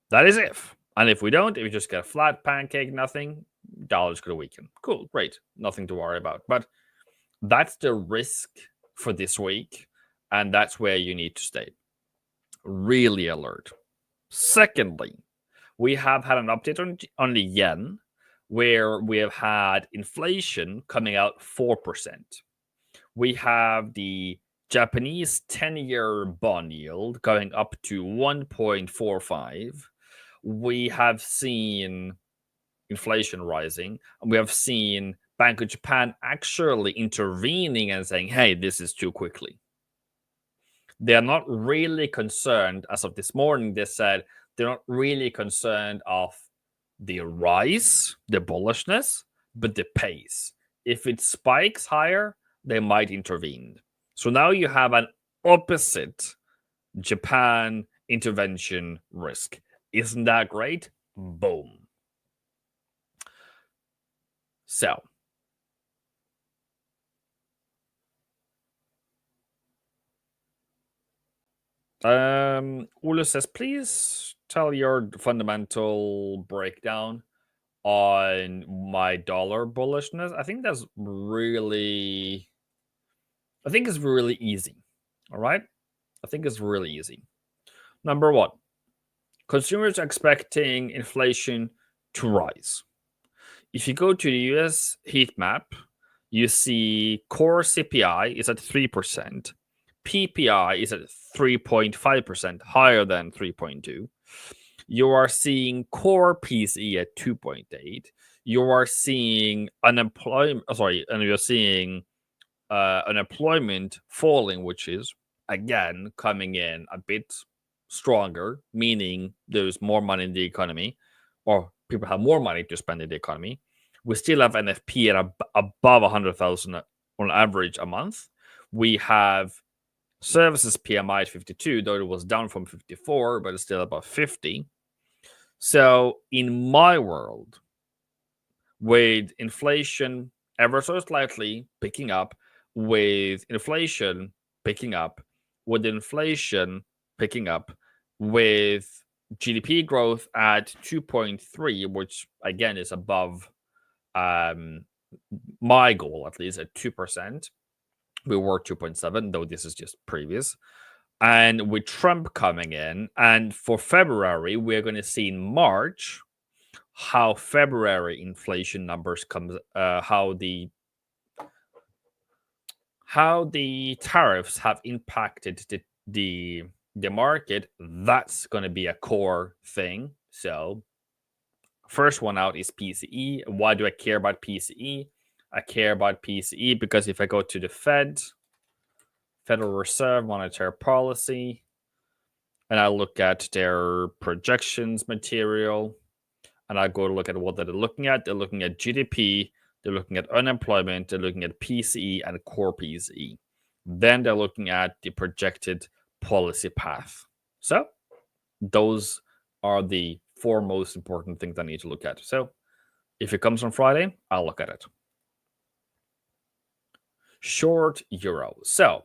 that is if. And if we don't, if we just get a flat pancake, nothing, dollar's going to weaken. Cool, great. Nothing to worry about. But that's the risk for this week. And that's where you need to stay. Really alert. Secondly, we have had an update on the yen where we have had inflation coming out 4%. We have the Japanese 10-year bond yield going up to 1.45. We have seen inflation rising, and we have seen Bank of Japan actually intervening and saying, hey, this is too quickly. They're not really concerned, as of this morning, they said they're not really concerned of the rise, the bullishness, but the pace. If it spikes higher, they might intervene. So now you have an opposite Japan intervention risk. Isn't that great? Boom. So, Ulu says, please tell your fundamental breakdown on my dollar bullishness. I think it's really easy. All right. I think it's really easy. Number one, consumers are expecting inflation to rise. If you go to the US heat map, you see core CPI is at 3%. PPI is at 3.5%, higher than 3.2. You are seeing core PCE at 2.8. You are seeing unemployment falling, which is again coming in a bit stronger, meaning there's more money in the economy, or people have more money to spend in the economy. We still have NFP at above 100,000 on average a month. We have services PMI at 52, though it was down from 54, but it's still above 50. So in my world, with inflation ever so slightly picking up, with inflation picking up, with GDP growth at 2.3, which again is above my goal, at least at 2%. We were 2.7, though this is just previous. And with Trump coming in, and for February, we're going to see in March how February inflation numbers comes, how the tariffs have impacted the market. That's going to be a core thing. So First one out is PCE. Why do I care about PCE? I care about PCE because if I go to the Federal Reserve Monetary Policy, and I look at their projections material, and I go to look at what they're looking at. They're looking at GDP, they're looking at unemployment, they're looking at PCE and core PCE. Then they're looking at the projected policy path. So those are the 4 most important things I need to look at. So if it comes on Friday, I'll look at it. Short euro. So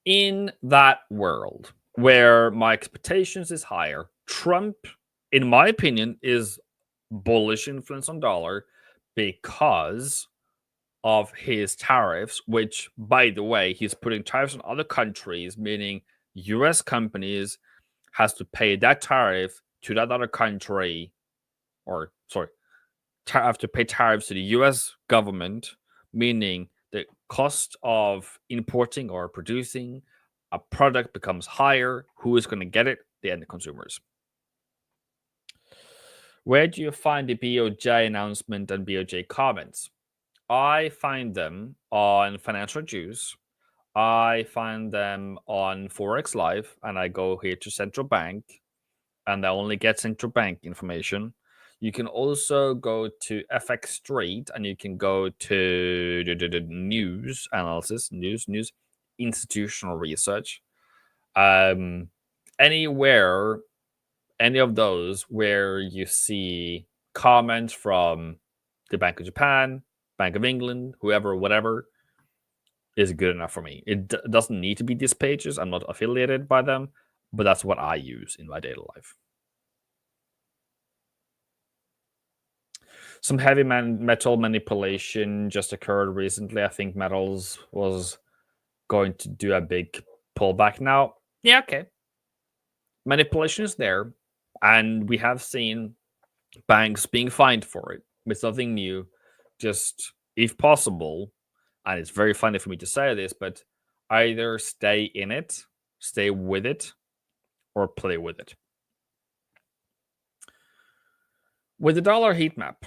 in that world where my expectations is higher, Trump, in my opinion, is bullish influence on dollar because of his tariffs, which, by the way, he's putting tariffs on other countries, meaning US companies has to pay that tariff to that other country, or sorry, have to pay tariffs to the US government, meaning the cost of importing or producing a product becomes higher. Who is going to get it? The end consumers. Where do you find the BOJ announcement and BOJ comments? I find them on Financial Juice. I find them on Forex Live, and I go here to Central Bank, and I only get Central Bank information. You can also go to FX Street, and you can go to the news analysis, news, institutional research. Anywhere, any of those where you see comments from the Bank of Japan, Bank of England, whoever, whatever, is good enough for me. It doesn't need to be these pages. I'm not affiliated by them, but that's what I use in my daily life. Some heavy metal manipulation just occurred recently. I think metals was going to do a big pullback now. Yeah, okay. Manipulation is there, and we have seen banks being fined for it. It's nothing new. Just, if possible, and it's very funny for me to say this, but either stay in it, stay with it, or play with it. With the dollar heat map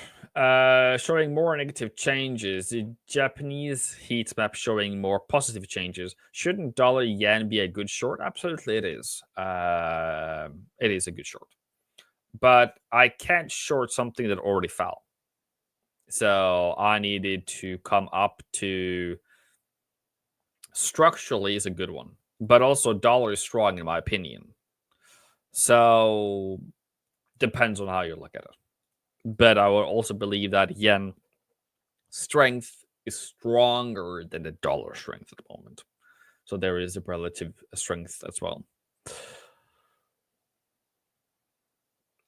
showing more negative changes, the Japanese heat map showing more positive changes, shouldn't dollar yen be a good short? Absolutely, it is. It is a good short. But I can't short something that already fell. So I needed to come up to structurally is a good one, but also dollar is strong in my opinion. So depends on how you look at it. But I would also believe that yen strength is stronger than the dollar strength at the moment. So there is a relative strength as well.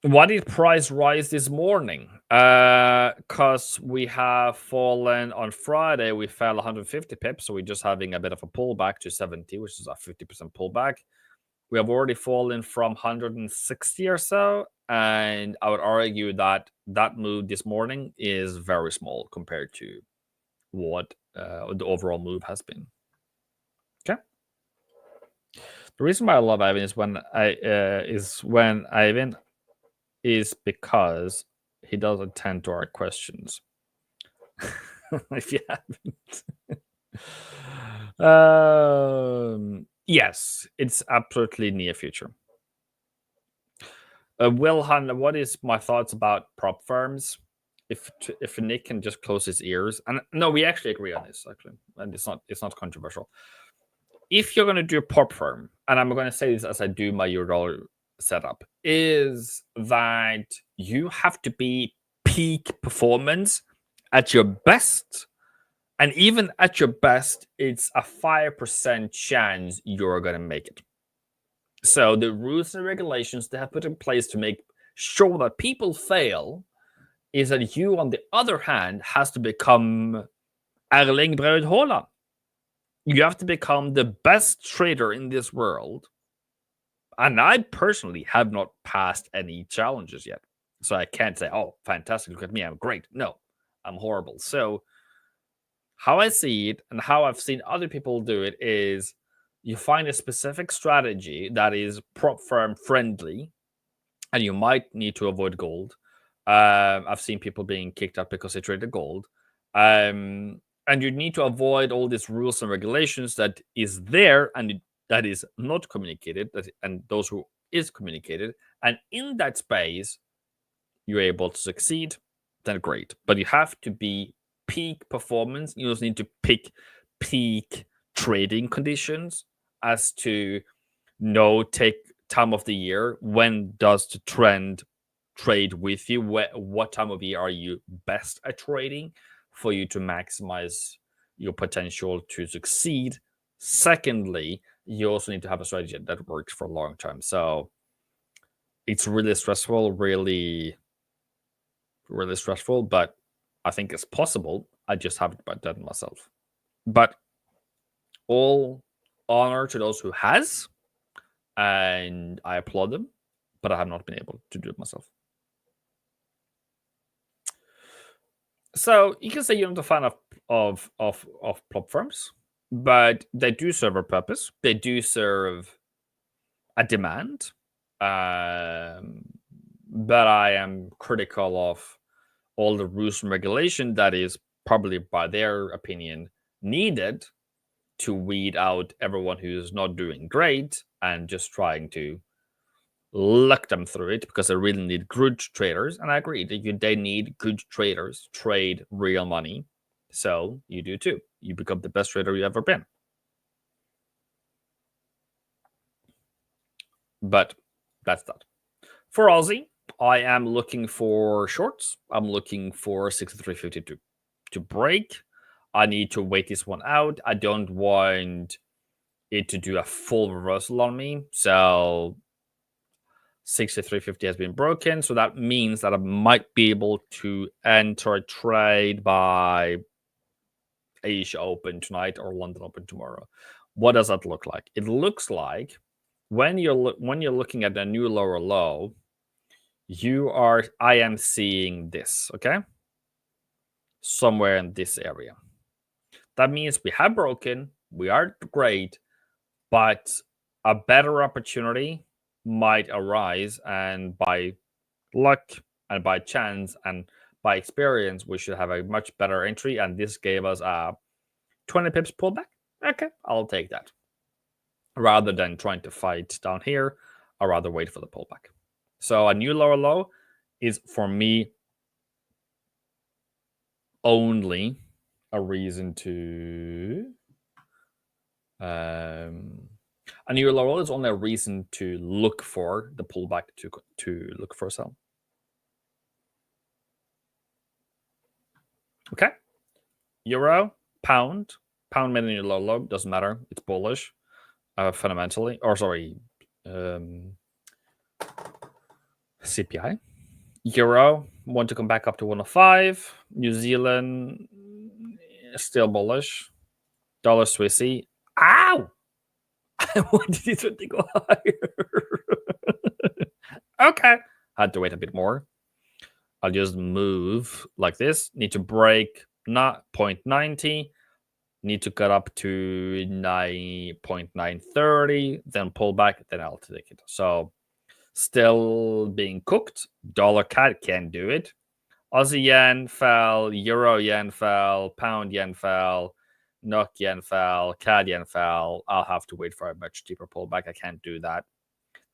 Why did price rise this morning? Because we have fallen on Friday. We fell 150 pips, so we're just having a bit of a pullback to 70, which is a 50% pullback. We have already fallen from 160 or so, and I would argue that that move this morning is very small compared to what the overall move has been. Okay. The reason why I love Ivan is because he doesn't tend to our questions. If you haven't. Yes, it's absolutely near future. Wilhan, what is my thoughts about prop firms? If Nick can just close his ears, and no, we actually agree on this actually, and it's not controversial. If you're going to do a prop firm, and I'm going to say this as I do my Eurodollar setup, is that you have to be peak performance at your best, and even at your best, it's a 5% chance you're going to make it. So the rules and regulations they have put in place to make sure that people fail is that you, on the other hand, has to become Erling Braut Haaland. You have to become the best trader in this world. And I personally have not passed any challenges yet. So I can't say, oh, fantastic, look at me, I'm great. No, I'm horrible. So how I see it and how I've seen other people do it is you find a specific strategy that is prop firm friendly, and you might need to avoid gold. I've seen people being kicked out because they traded gold. And you need to avoid all these rules and regulations that is there and that is not communicated, and those who is communicated. And in that space, you're able to succeed, then great. But you have to be peak performance. You also need to pick peak trading conditions as to take time of the year. When does the trend trade with you? What time of year are you best at trading for you to maximize your potential to succeed? Secondly, you also need to have a strategy that works for a long time. So it's really stressful, really stressful, but I think it's possible. I just haven't done it myself. But all honor to those who has, and I applaud them, but I have not been able to do it myself. So you can say you're not a fan of prop firms, but they do serve a purpose. They do serve a demand. But I am critical of all the rules and regulation that is probably, by their opinion, needed to weed out everyone who's not doing great and just trying to luck them through it, because they really need good traders. And I agree that they need good traders, trade real money. So you do too. You become the best trader you've ever been. But that's that. For Aussie, I am looking for shorts. I'm looking for 63.52 to break. I need to wait this one out. I don't want it to do a full reversal on me. So 63.50 has been broken. So that means that I might be able to enter a trade by Asia Open tonight or London Open tomorrow. What does that look like? It looks like when you're looking at a new lower low, I am seeing this, okay? Somewhere in this area. That means we have broken, we are great, but a better opportunity might arise, and by luck and by chance and by experience, we should have a much better entry, and this gave us a 20 pips pullback. Okay, I'll take that. Rather than trying to fight down here, I'd rather wait for the pullback. So a new lower low is, for me, only a reason to a new lower low is only a reason to look for the pullback, to look for a sell. Okay. Euro, pound made a new low, doesn't matter. It's bullish, fundamentally. Or sorry, CPI. Euro want to come back up to 105. New Zealand still bullish. Dollar Swissy. Ow! I wanted it to go higher. Okay. Had to wait a bit more. I'll just move like this. Need to break 0.90. Need to cut up to 9.930. Then pull back. Then I'll take it. So still being cooked. Dollar CAD can't do it. Aussie yen fell. Euro yen fell. Pound yen fell. NOK yen fell. CAD yen fell. I'll have to wait for a much deeper pullback. I can't do that.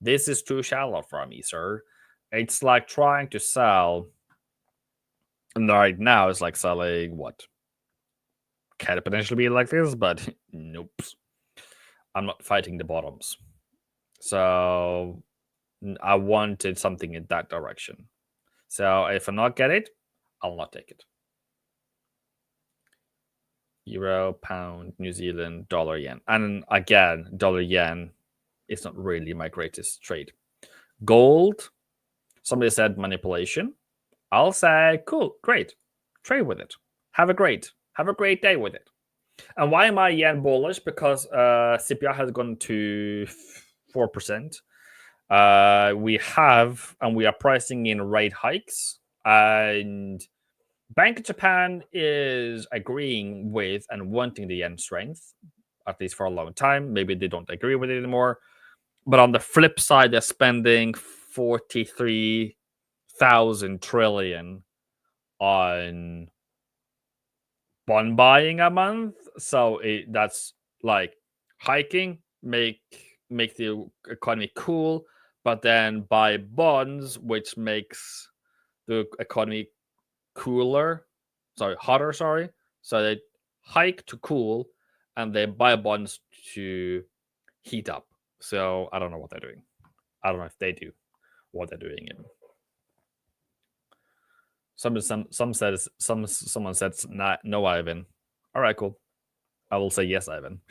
This is too shallow for me, sir. It's like trying to sell. And right now, it's like selling what? Can it potentially be like this? But nope. I'm not fighting the bottoms. So I wanted something in that direction. So if I not get it, I'll not take it. Euro, pound, New Zealand, dollar, yen. And again, dollar, yen is not really my greatest trade. Gold, somebody said manipulation. I'll say, cool, great. Trade with it. Have a great day with it. And why am I yen bullish? Because CPI has gone to 4%. We are pricing in rate hikes, and Bank of Japan is agreeing with and wanting the yen strength, at least for a long time. Maybe they don't agree with it anymore. But on the flip side, they're spending 43 1,000 trillion on bond buying a month. So that's like hiking, make the economy cool, but then buy bonds, which makes the economy hotter. So they hike to cool, and they buy bonds to heat up. So I don't know what they're doing. I don't know if they do what they're doing. Someone said no, Ivan. All right, cool. I will say yes, Ivan.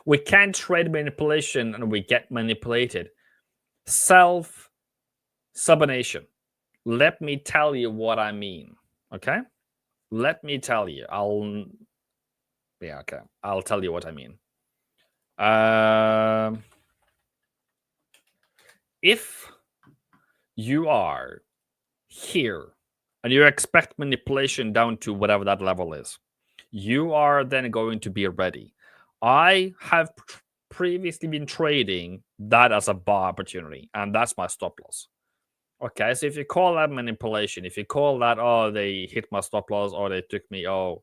We can't trade manipulation, and we get manipulated. Self-subordination. Let me tell you what I mean. Okay? Let me tell you. I'll tell you what I mean. If you are here and you expect manipulation down to whatever that level is, you are then going to be ready. I have previously been trading that as a buy opportunity, and that's my stop loss. Okay, so if you call that manipulation, if you call that, oh, they hit my stop loss, or they took me, oh,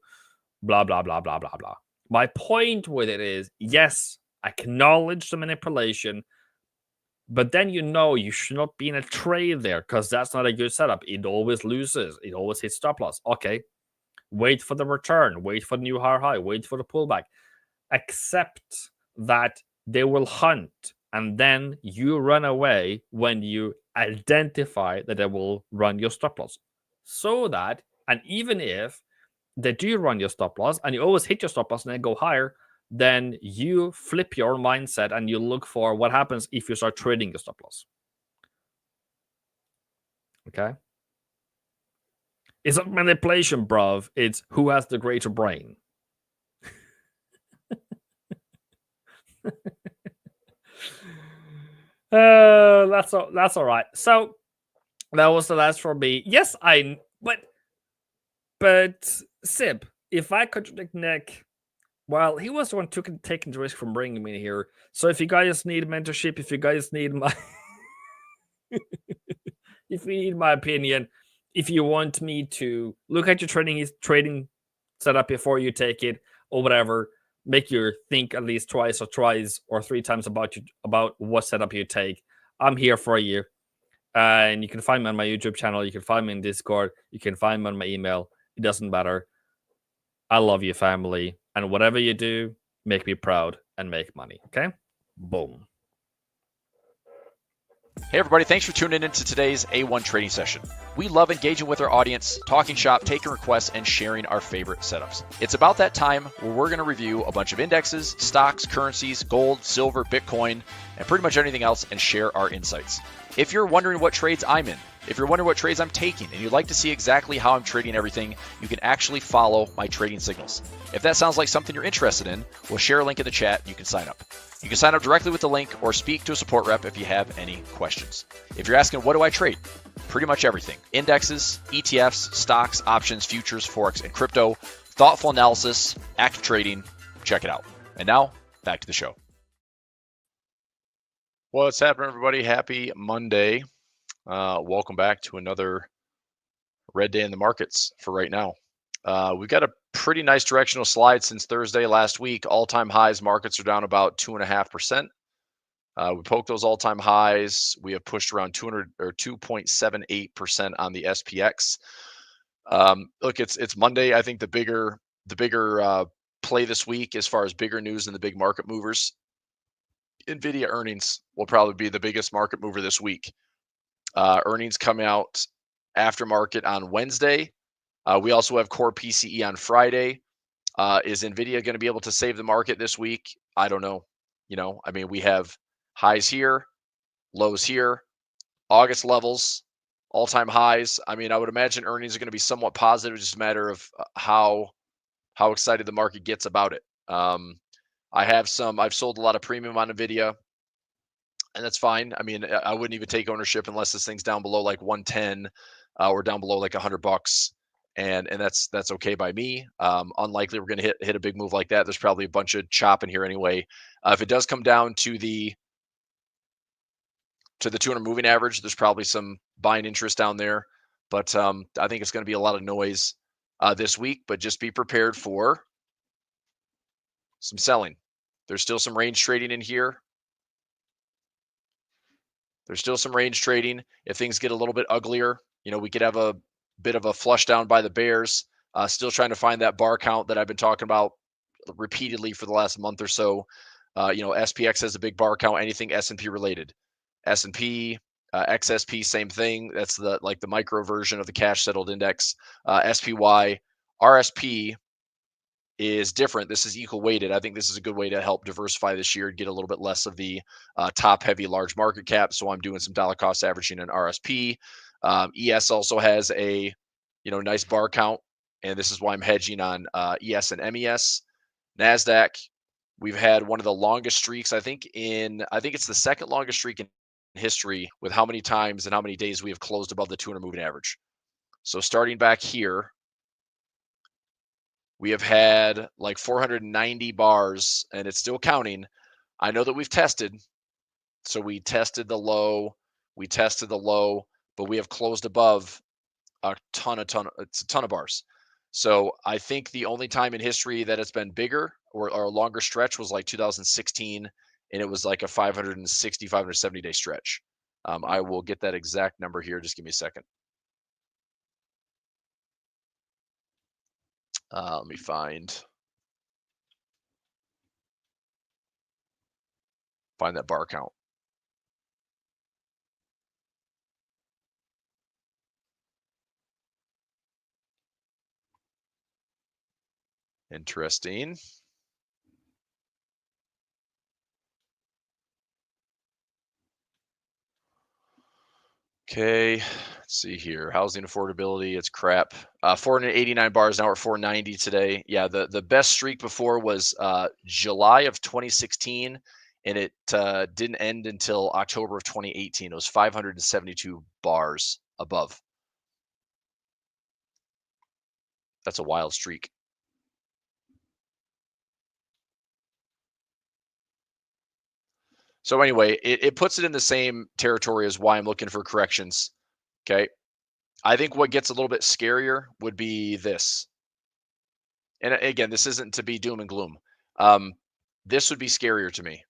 blah, blah, blah, blah, blah, blah. My point with it is, yes, acknowledge the manipulation, but then you should not be in a trade there, because that's not a good setup. It always loses. It always hits stop loss. Okay, wait for the return. Wait for the new higher high. Wait for the pullback. Accept that they will hunt, and then you run away when you identify that they will run your stop loss. So that, and even if they do run your stop loss and you always hit your stop loss and then go higher, then you flip your mindset and you look for what happens if you start trading your stop loss. Okay? It's not manipulation, bruv. It's who has the greater brain. That's all right. So that was the last for me. Yes, but Sib, if I contradict Nick, well, he was the one taking the risk from bringing me here. So if you guys need mentorship, if you guys need my if you need my opinion, if you want me to look at your trading setup before you take it or whatever, make you think at least twice or three times about what setup you take, I'm here for you. And you can find me on my YouTube channel. You can find me in Discord. You can find me on my email. It doesn't matter. I love you, family. And whatever you do, make me proud and make money. Okay? Boom. Hey everybody, thanks for tuning into today's A1 trading session. We love engaging with our audience, talking shop, taking requests, and sharing our favorite setups. It's about that time where we're going to review a bunch of indexes, stocks, currencies, gold, silver, Bitcoin, and pretty much anything else and share our insights. If you're wondering what trades I'm in, if you're wondering what trades I'm taking, and you'd like to see exactly how I'm trading everything, you can actually follow my trading signals. If that sounds like something you're interested in, we'll share a link in the chat. You can sign up. You can sign up directly with the link or speak to a support rep if you have any questions. If you're asking, what do I trade? Pretty much everything. Indexes, ETFs, stocks, options, futures, Forex, and crypto. Thoughtful analysis, active trading. Check it out. And now, back to the show. What's happening, everybody? Happy Monday. Welcome back to another red day in the markets for right now. We've got a pretty nice directional slide since Thursday last week. All-time highs, markets are down about 2.5%. We poked those all-time highs. We have pushed around 2.78% on the SPX. Look, it's Monday. I think the bigger play this week, as far as bigger news and the big market movers, Nvidia earnings will probably be the biggest market mover this week. Earnings coming out after market on Wednesday. We also have core PCE on Friday. Is Nvidia going to be able to save the market this week? I don't know. I mean, we have highs here, lows here, August levels, all-time highs. I mean, I would imagine earnings are going to be somewhat positive. It's just a matter of how excited the market gets about it. I've sold a lot of premium on Nvidia, and that's fine. I mean, I wouldn't even take ownership unless this thing's down below like 110 or down below like $100. And that's okay by me. Unlikely we're going to hit a big move like that. There's probably a bunch of chop in here anyway. If it does come down to the to the 200 moving average. There's probably some buying interest down there, but I think it's going to be a lot of noise this week. But just be prepared for some selling. There's still some range trading in here. There's still some range trading. If things get a little bit uglier, we could have a bit of a flush down by the bears. Still trying to find that bar count that I've been talking about repeatedly for the last month or so. SPX has a big bar count, anything S&P related. S&P, XSP, same thing. That's the micro version of the cash settled index. SPY, RSP is different. This is equal weighted. I think this is a good way to help diversify this year and get a little bit less of the top heavy large market cap. So I'm doing some dollar cost averaging in RSP. ES also has a nice bar count, and this is why I'm hedging on ES and MES. NASDAQ, we've had one of the longest streaks. I think it's the second longest streak in history with how many times and how many days we have closed above the 200 moving average. So starting back here, we have had like 490 bars, and it's still counting. I know that we've tested. So we tested the low, but we have closed above it's a ton of bars. So I think the only time in history that it's been bigger or a longer stretch was like 2016, and it was like a 560, 570 day stretch. I will get that exact number here. Just give me a second. Let me find that bar count. Interesting. Okay, let's see here. Housing affordability, it's crap. 489 bars, now we're 490 today. Yeah, the best streak before was July of 2016, and it didn't end until October of 2018. It was 572 bars above. That's a wild streak. So anyway, it puts it in the same territory as why I'm looking for corrections. Okay. I think what gets a little bit scarier would be this. And again, this isn't to be doom and gloom. This would be scarier to me.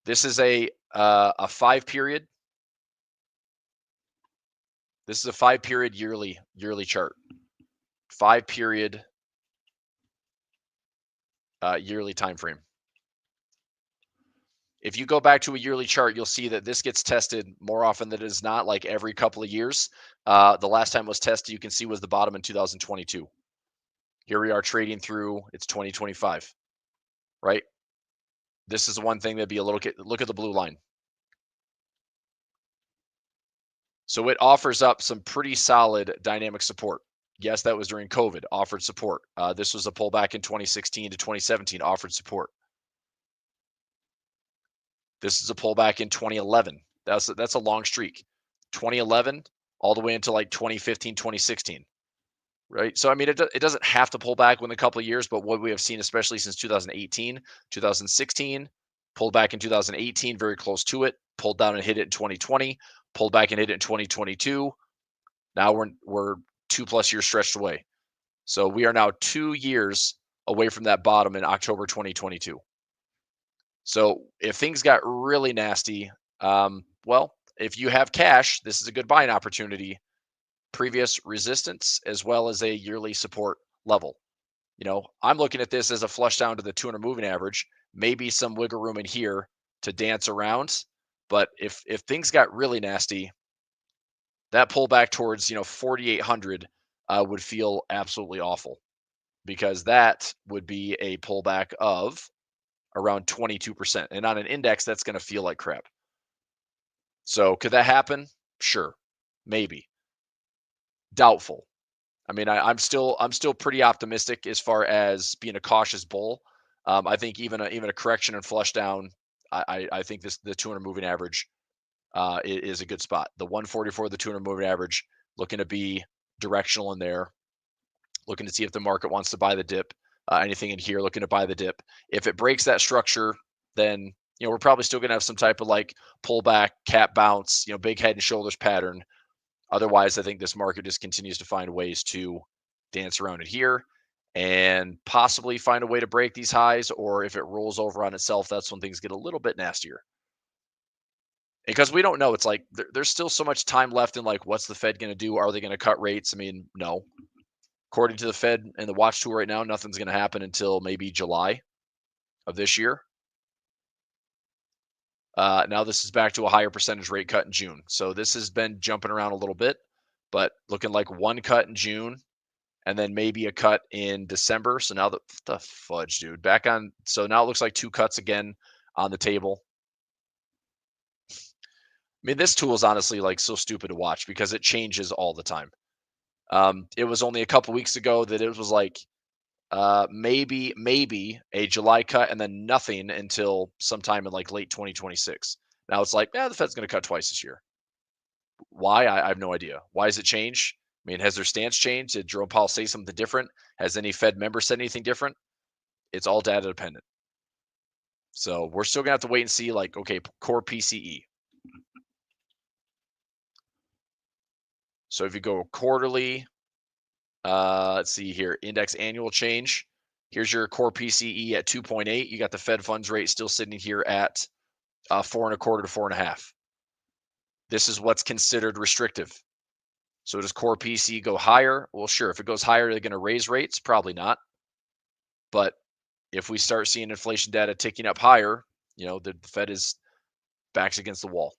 This is a 5 period. This is a 5 period yearly chart. 5 period yearly time frame. If you go back to a yearly chart, you'll see that this gets tested more often than it is not, like every couple of years. The last time it was tested, you can see, was the bottom in 2022. Here we are trading through, it's 2025, right? This is the one thing that'd be a little, look at the blue line. So it offers up some pretty solid dynamic support. Yes, that was during COVID, offered support. This was a pullback in 2016 to 2017, offered support. This is a pullback in 2011. That's a long streak. 2011 all the way into like 2015, 2016, right? So I mean, it doesn't have to pull back within a couple of years, but what we have seen, especially since 2018, 2016, pulled back in 2018, very close to it, pulled down and hit it in 2020, pulled back and hit it in 2022. Now we're 2+ years stretched away. So we are now 2 years away from that bottom in October 2022. So if things got really nasty, well, if you have cash, this is a good buying opportunity. Previous resistance as well as a yearly support level. I'm looking at this as a flush down to the 200 moving average, maybe some wiggle room in here to dance around. But if things got really nasty, that pullback towards 4,800 would feel absolutely awful, because that would be a pullback of around 22%. And on an index, that's going to feel like crap. So could that happen? Sure. Maybe. Doubtful. I mean, I'm still pretty optimistic as far as being a cautious bull. I think even a correction and flush down, I think the 200 moving average is a good spot. The 144, the 200 moving average, looking to be directional in there. Looking to see if the market wants to buy the dip. Anything in here, looking to buy the dip. If it breaks that structure, then we're probably still going to have some type of like pullback, cap bounce, big head and shoulders pattern. Otherwise, I think this market just continues to find ways to dance around it here and possibly find a way to break these highs. Or if it rolls over on itself, that's when things get a little bit nastier. Because we don't know. It's like there's still so much time left in like, what's the Fed going to do? Are they going to cut rates? I mean, no. According to the Fed and the watch tool right now, nothing's going to happen until maybe July of this year. Now this is back to a higher percentage rate cut in June. So this has been jumping around a little bit, but looking like one cut in June and then maybe a cut in December. So now the fudge, dude, back on. So now it looks like two cuts again on the table. I mean, this tool is honestly like so stupid to watch because it changes all the time. It was only a couple weeks ago that it was like maybe a July cut and then nothing until sometime in like late 2026. Now it's like, the Fed's going to cut twice this year. Why? I have no idea. Why does it change? I mean, has their stance changed? Did Jerome Powell say something different? Has any Fed member said anything different? It's all data dependent. So we're still going to have to wait and see, like, okay, core PCE. So if you go quarterly, let's see here, index annual change. Here's your core PCE at 2.8. You got the Fed funds rate still sitting here at 4.25 to 4.5. This is what's considered restrictive. So does core PCE go higher? Well, sure. If it goes higher, they're going to raise rates? Probably not. But if we start seeing inflation data ticking up higher, the Fed is backs against the wall.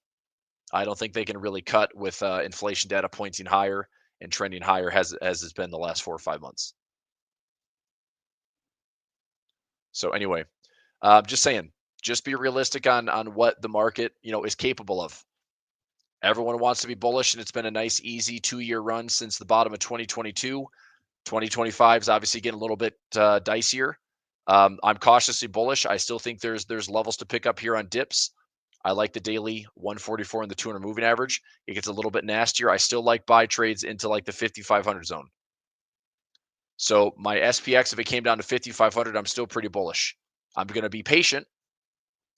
I don't think they can really cut with inflation data pointing higher and trending higher as it's been the last 4 or 5 months. So anyway, just saying, just be realistic on what the market, is capable of. Everyone wants to be bullish, and it's been a nice, easy 2-year run since the bottom of 2022. 2025 is obviously getting a little bit dicier. I'm cautiously bullish. I still think there's levels to pick up here on dips. I like the daily 144 and the 200 moving average. It gets a little bit nastier. I still like buy trades into like the 5,500 zone. So my SPX, if it came down to 5,500, I'm still pretty bullish. I'm going to be patient.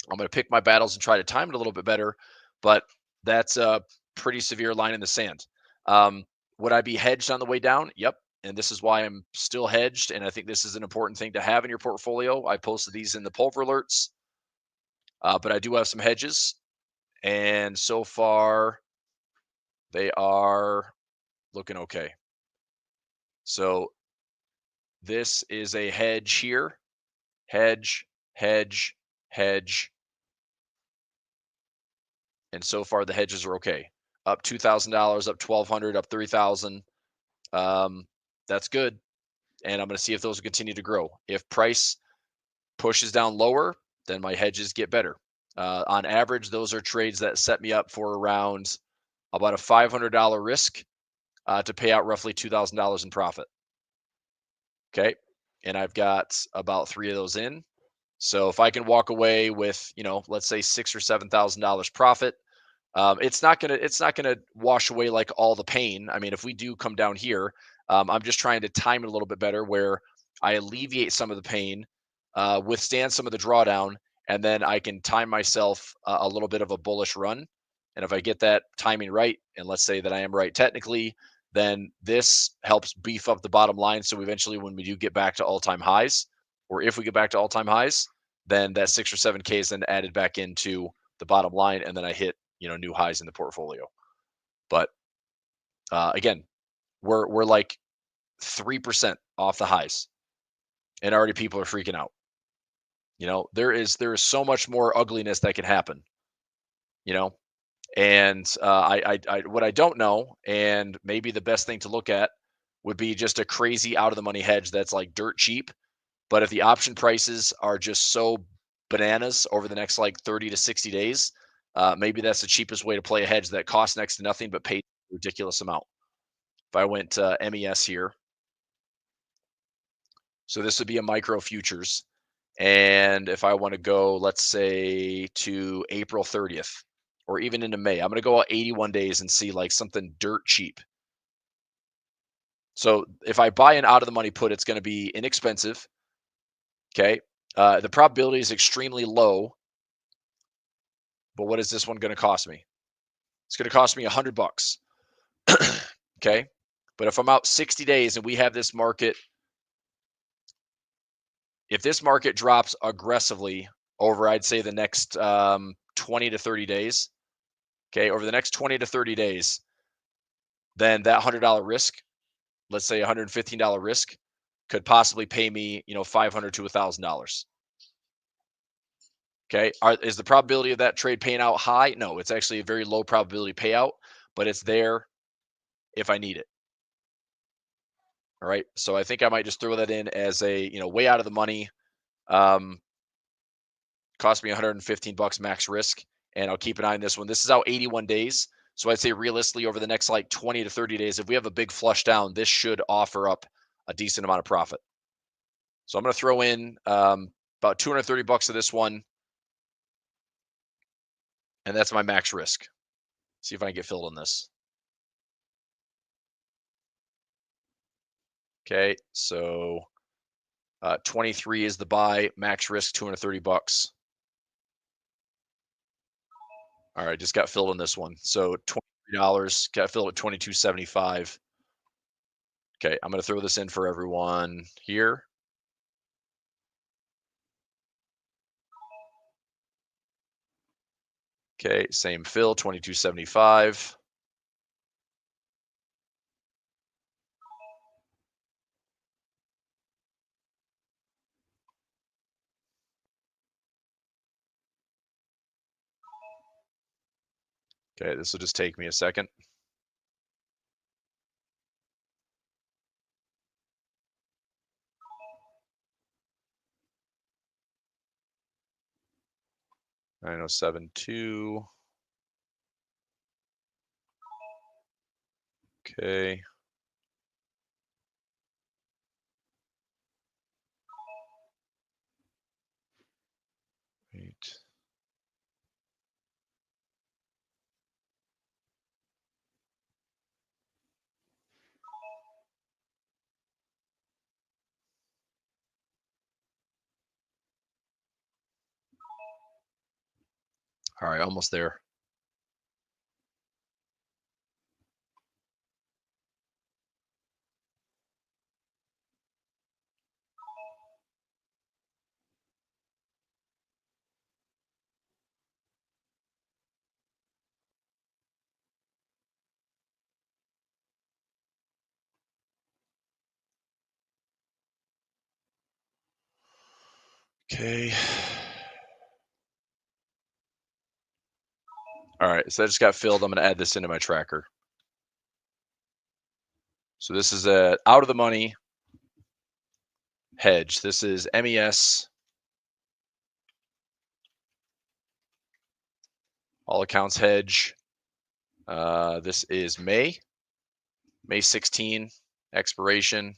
I'm going to pick my battles and try to time it a little bit better, but that's a pretty severe line in the sand. Would I be hedged on the way down? Yep. And this is why I'm still hedged. And I think this is an important thing to have in your portfolio. I posted these in the pulver alerts, but I do have some hedges. And so far, they are looking okay. So this is a hedge here. Hedge, hedge, hedge. And so far, the hedges are okay. Up $2,000, up $1,200, up $3,000. That's good. And I'm going to see if those will continue to grow. If price pushes down lower, then my hedges get better. On average, those are trades that set me up for around about a $500 risk to pay out roughly $2,000 in profit. Okay. And I've got about 3 of those in. So if I can walk away with, let's say $6,000 or $7,000 profit, it's not gonna wash away like all the pain. I mean, if we do come down here, I'm just trying to time it a little bit better where I alleviate some of the pain, withstand some of the drawdown, and then I can time myself a little bit of a bullish run. And if I get that timing right, and let's say that I am right technically, then this helps beef up the bottom line. So eventually when we do get back to all-time highs, or if we get back to all-time highs, then that 6 or 7K is then added back into the bottom line, and then I hit new highs in the portfolio. But again, we're like 3% off the highs, and already people are freaking out. There is so much more ugliness that can happen. And I what I don't know, and maybe the best thing to look at would be just a crazy out of the money hedge that's like dirt cheap. But if the option prices are just so bananas over the next like 30 to 60 days, maybe that's the cheapest way to play a hedge that costs next to nothing but pays a ridiculous amount. If I went to MES here, so this would be a micro futures. And if I want to go, let's say to April 30th or even into May, I'm going to go out 81 days and see like something dirt cheap. So if I buy an out of the money put, it's going to be inexpensive. Okay. The probability is extremely low But what is this one going to cost me? It's going to cost me $100. Okay. But if I'm out 60 days and we have this market, if this market drops aggressively over, I'd say the next 20 to 30 days, okay, over the next 20 to 30 days, then that $100 risk, let's say $115 risk, could possibly pay me, $500 to $1,000. Okay. Is the probability of that trade paying out high? No, it's actually a very low probability payout, but it's there if I need it. All right. So I think I might just throw that in as a, way out of the money. Cost me $115 max risk, and I'll keep an eye on this one. This is out 81 days. So I'd say realistically over the next like 20 to 30 days, if we have a big flush down, this should offer up a decent amount of profit. So I'm going to throw in about $230 of this one. And that's my max risk. See if I can get filled on this. Okay, so 23 is the buy, max risk $230. All right, just got filled on this one. So $23 got filled at $22.75. Okay, I'm going to throw this in for everyone here. Okay, same fill, $22.75. Okay, this will just take me a second. $907.2. Okay. Wait. All right, almost there. Okay. All right, so that just got filled. I'm going to add this into my tracker. So this is a out of the money hedge. This is MES. All accounts hedge. This is May 16 expiration.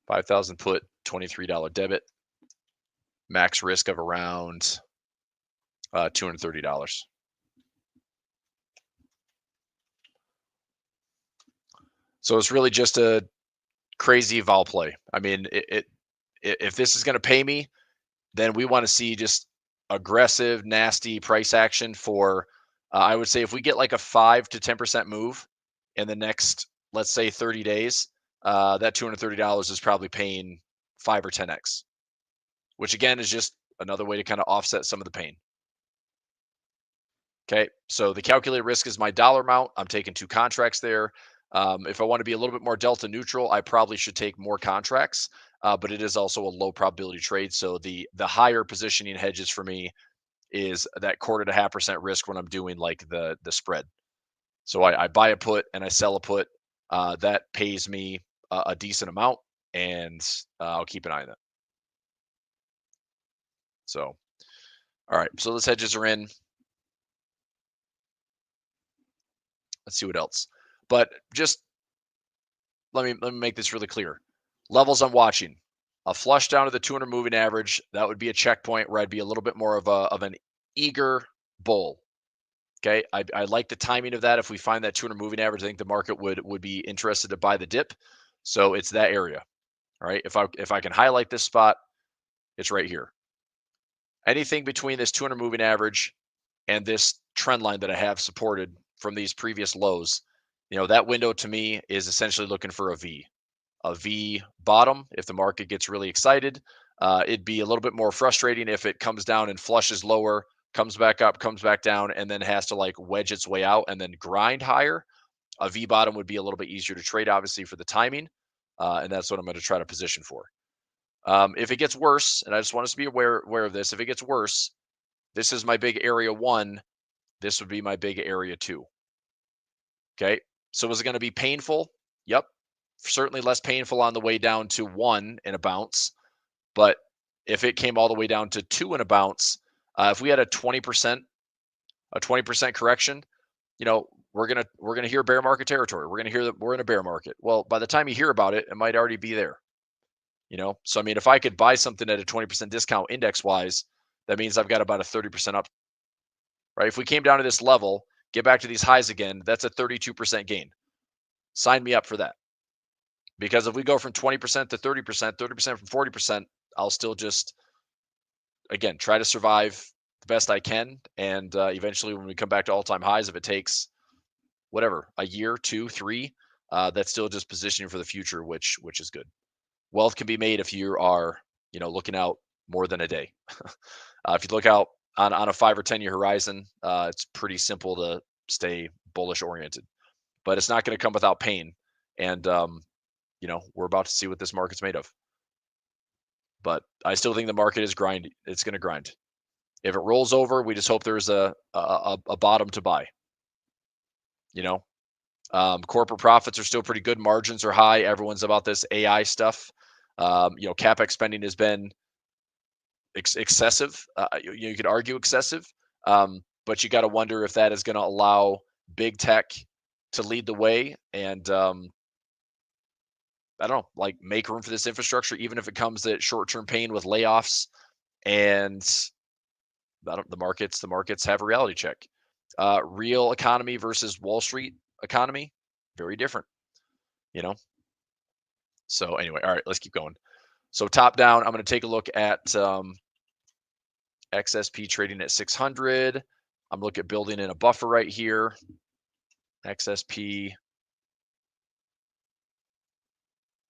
5,000 put, $23 debit. Max risk of around $230. So it's really just a crazy vol play. I mean, if this is going to pay me, then we want to see just aggressive, nasty price action for, I would say if we get like a 5 to 10% move in the next, let's say 30 days, that $230 is probably paying 5 or 10x, which again is just another way to kind of offset some of the pain. Okay, so the calculated risk is my dollar amount. I'm taking 2 contracts there. If I want to be a little bit more delta neutral, I probably should take more contracts, but it is also a low probability trade. So the higher positioning hedges for me is that 1/4% risk when I'm doing like the spread. So I buy a put and I sell a put. That pays me a decent amount, and I'll keep an eye on that. So, all right, so those hedges are in. Let's see what else. But just let me make this really clear. Levels I'm watching. A flush down to the 200 moving average, that would be a checkpoint where I'd be a little bit more of an eager bull. Okay, I like the timing of that. If we find that 200 moving average, I think the market would be interested to buy the dip. So it's that area. All right, if I can highlight this spot, it's right here. anything between this 200 moving average and this trend line that I have supported from these previous lows, that window to me is essentially looking for a V bottom. If the market gets really excited, it'd be a little bit more frustrating if it comes down and flushes lower, comes back up, comes back down, and then has to like wedge its way out and then grind higher. A V bottom would be a little bit easier to trade, obviously, for the timing, and that's what I'm going to try to position for. If it gets worse, and I just want us to be aware of this, if it gets worse, this is my big area 1. This would be my big area 2. Okay, so is it going to be painful? Yep, certainly less painful on the way down to 1 in a bounce. But if it came all the way down to 2 in a bounce, if we had a 20% correction, we're gonna hear bear market territory. We're gonna hear that we're in a bear market. Well, by the time you hear about it, it might already be there. So I mean, if I could buy something at a 20% discount index wise, that means I've got about a 30% up. Right? If we came down to this level, get back to these highs again, that's a 32% gain. Sign me up for that. Because if we go from 20% to 30%, 30% from 40%, I'll still just, again, try to survive the best I can. And eventually, when we come back to all-time highs, if it takes whatever, a year, 2, 3, that's still just positioning for the future, which is good. Wealth can be made if you are, looking out more than a day. If you look out on a 5 or 10 year horizon, it's pretty simple to stay bullish oriented, but it's not going to come without pain. And, we're about to see what this market's made of. But I still think the market is grinding. It's going to grind. If it rolls over, we just hope there's a bottom to buy. Corporate profits are still pretty good. Margins are high. Everyone's about this AI stuff. CapEx spending has been excessive. You could argue excessive, but you got to wonder if that is going to allow big tech to lead the way and I don't know, like make room for this infrastructure, even if it comes at short-term pain with layoffs and the markets have a reality check. Real economy versus Wall Street economy, very different, So anyway, all right, let's keep going. So top down, I'm going to take a look at XSP trading at 600. I'm looking at building in a buffer right here. XSP.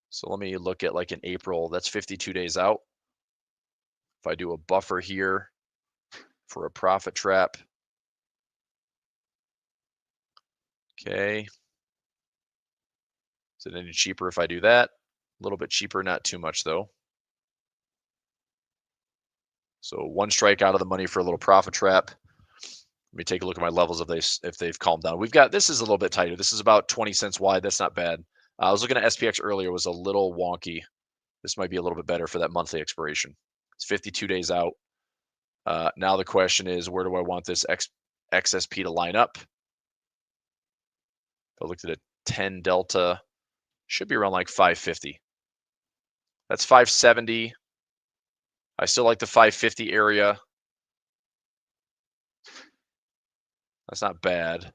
So let me look at like in April, that's 52 days out. If I do a buffer here for a profit trap. Okay. Is it any cheaper if I do that? A little bit cheaper, not too much though. So 1 strike out of the money for a little profit trap. Let me take a look at my levels if they've calmed down. We've got, this is a little bit tighter. This is about 20 cents wide. That's not bad. I was looking at SPX earlier, was a little wonky. This might be a little bit better for that monthly expiration. It's 52 days out. Now the question is, where do I want this XSP to line up? If I looked at a 10 delta, should be around like 550. That's 570. I still like the 550 area. That's not bad.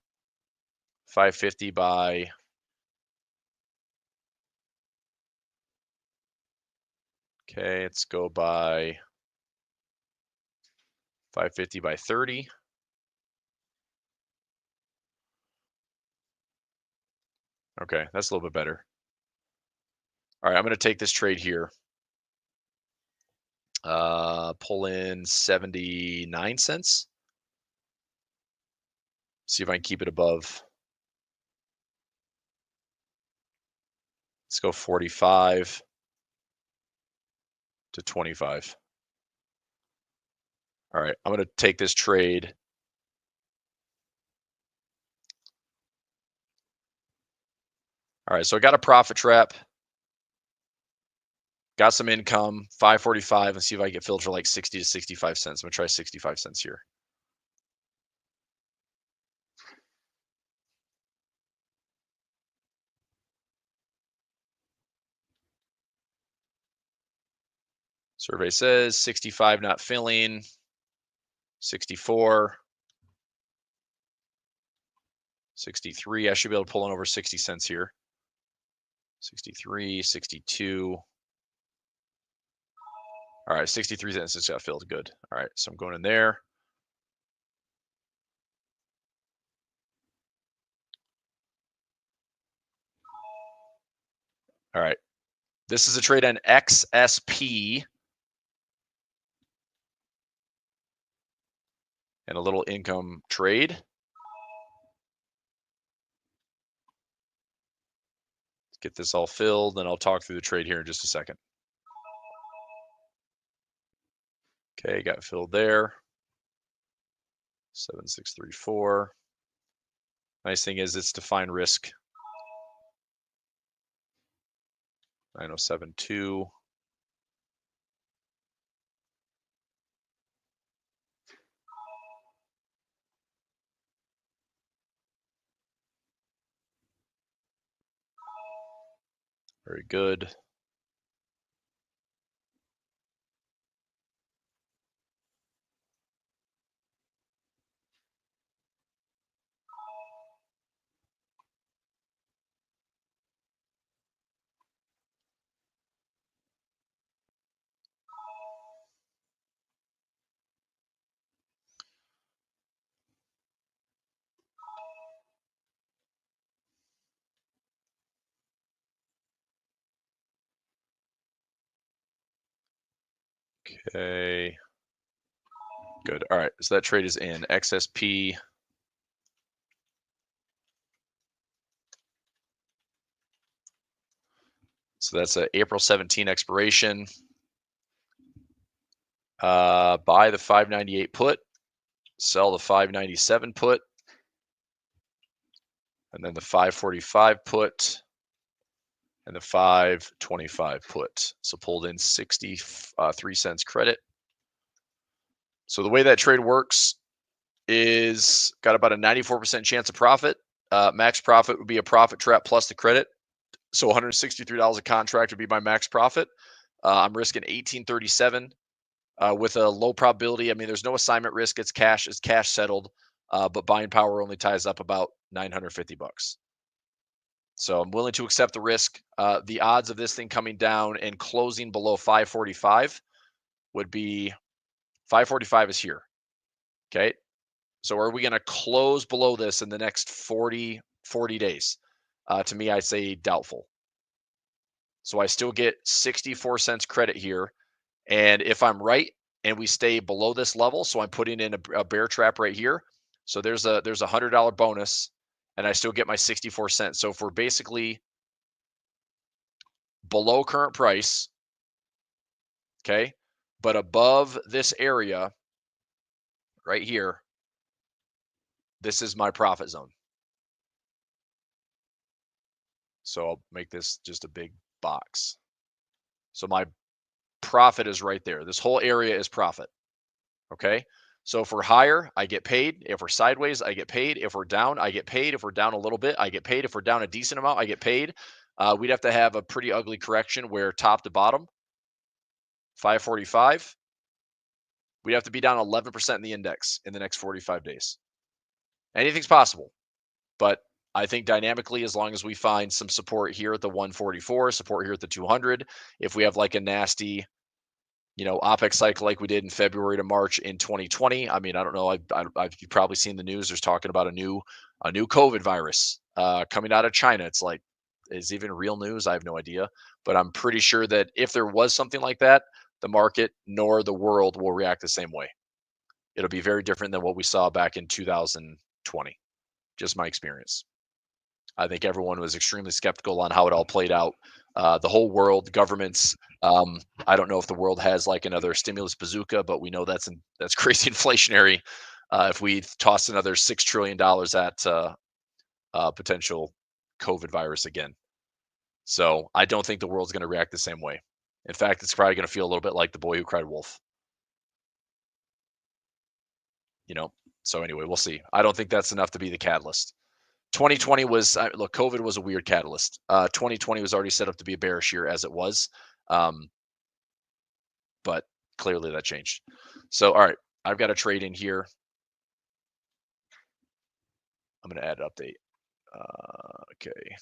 550 by okay, let's go by 550 by 30. Okay, that's a little bit better. All right, I'm going to take this trade here. Pull in 79 cents. See if I can keep it above. Let's go 45 to 25. All right, I'm going to take this trade. All right, so I got a profit trap. Got some income, 545, and see if I can get filled for like 60 to 65 cents. I'm going to try 65 cents here. Survey says 65 not filling, 64, 63. I should be able to pull in over 60 cents here. 63, 62. All All right, 63 cents just got filled. Good. All right, so I'm going in there. All right, this is a trade on XSP. And a little income trade. Let's get this all filled, and I'll talk through the trade here in just a second. Okay, got filled there. 7634. Nice thing is it's defined risk. 9072. Very good. Okay. Good. All right. So that trade is in XSP. So that's a April 17 expiration. Buy the 598 put, sell the 597 put, and then the 545 put, and the 525 put. So pulled in 63 cents credit. So the way that trade works is got about a 94% chance of profit. Max profit would be a profit trap plus the credit. So $163 a contract would be my max profit. I'm risking 1837 with a low probability. I mean, there's no assignment risk. It's cash settled, but buying power only ties up about $950. So I'm willing to accept the risk. The odds of this thing coming down and closing below 545 would be 545 is here. Okay. So are we going to close below this in the next 40 days? To me, I say doubtful. So I still get 64 cents credit here. And if I'm right and we stay below this level, so I'm putting in a bear trap right here. So there's a $100 bonus and I still get my 64 cents. So if we're basically below current price, okay, but above this area right here, this is my profit zone. So I'll make this just a big box. So my profit is right there. This whole area is profit. Okay. So if we're higher, I get paid. If we're sideways, I get paid. If we're down, I get paid. If we're down a little bit, I get paid. If we're down a decent amount, I get paid. We'd have to have a pretty ugly correction where top to bottom, 545, we'd have to be down 11% in the index in the next 45 days. Anything's possible, but I think dynamically, as long as we find some support here at the 144, support here at the 200, if we have like a nasty, OPEX cycle like we did in February to March in 2020. I mean, I don't know. You've probably seen the news. There's talking about a new COVID virus coming out of China. It's like, is even real news? I have no idea. But I'm pretty sure that if there was something like that, the market nor the world will react the same way. It'll be very different than what we saw back in 2020. Just my experience. I think everyone was extremely skeptical on how it all played out. The whole world, governments. I don't know if the world has like another stimulus bazooka, but we know that's crazy inflationary. If we toss another $6 trillion at potential COVID virus again, so I don't think the world's going to react the same way. In fact, it's probably going to feel a little bit like The Boy Who Cried Wolf. So anyway, we'll see. I don't think that's enough to be the catalyst. 2020 was, look, COVID was a weird catalyst. 2020 was already set up to be a bearish year as it was. But clearly that changed. So, all right, I've got a trade in here. I'm going to add an update. Okay.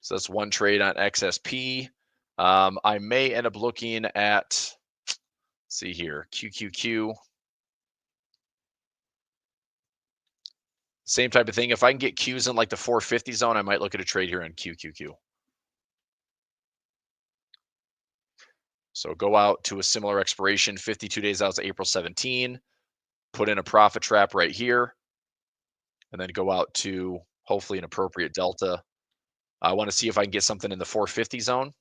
So that's one trade on XSP. I may end up looking at, let's see here, QQQ. Same type of thing. If I can get Qs in like the 450 zone, I might look at a trade here on QQQ. So go out to a similar expiration, 52 days out to April 17, put in a profit trap right here, and then go out to hopefully an appropriate delta. I want to see if I can get something in the 450 zone.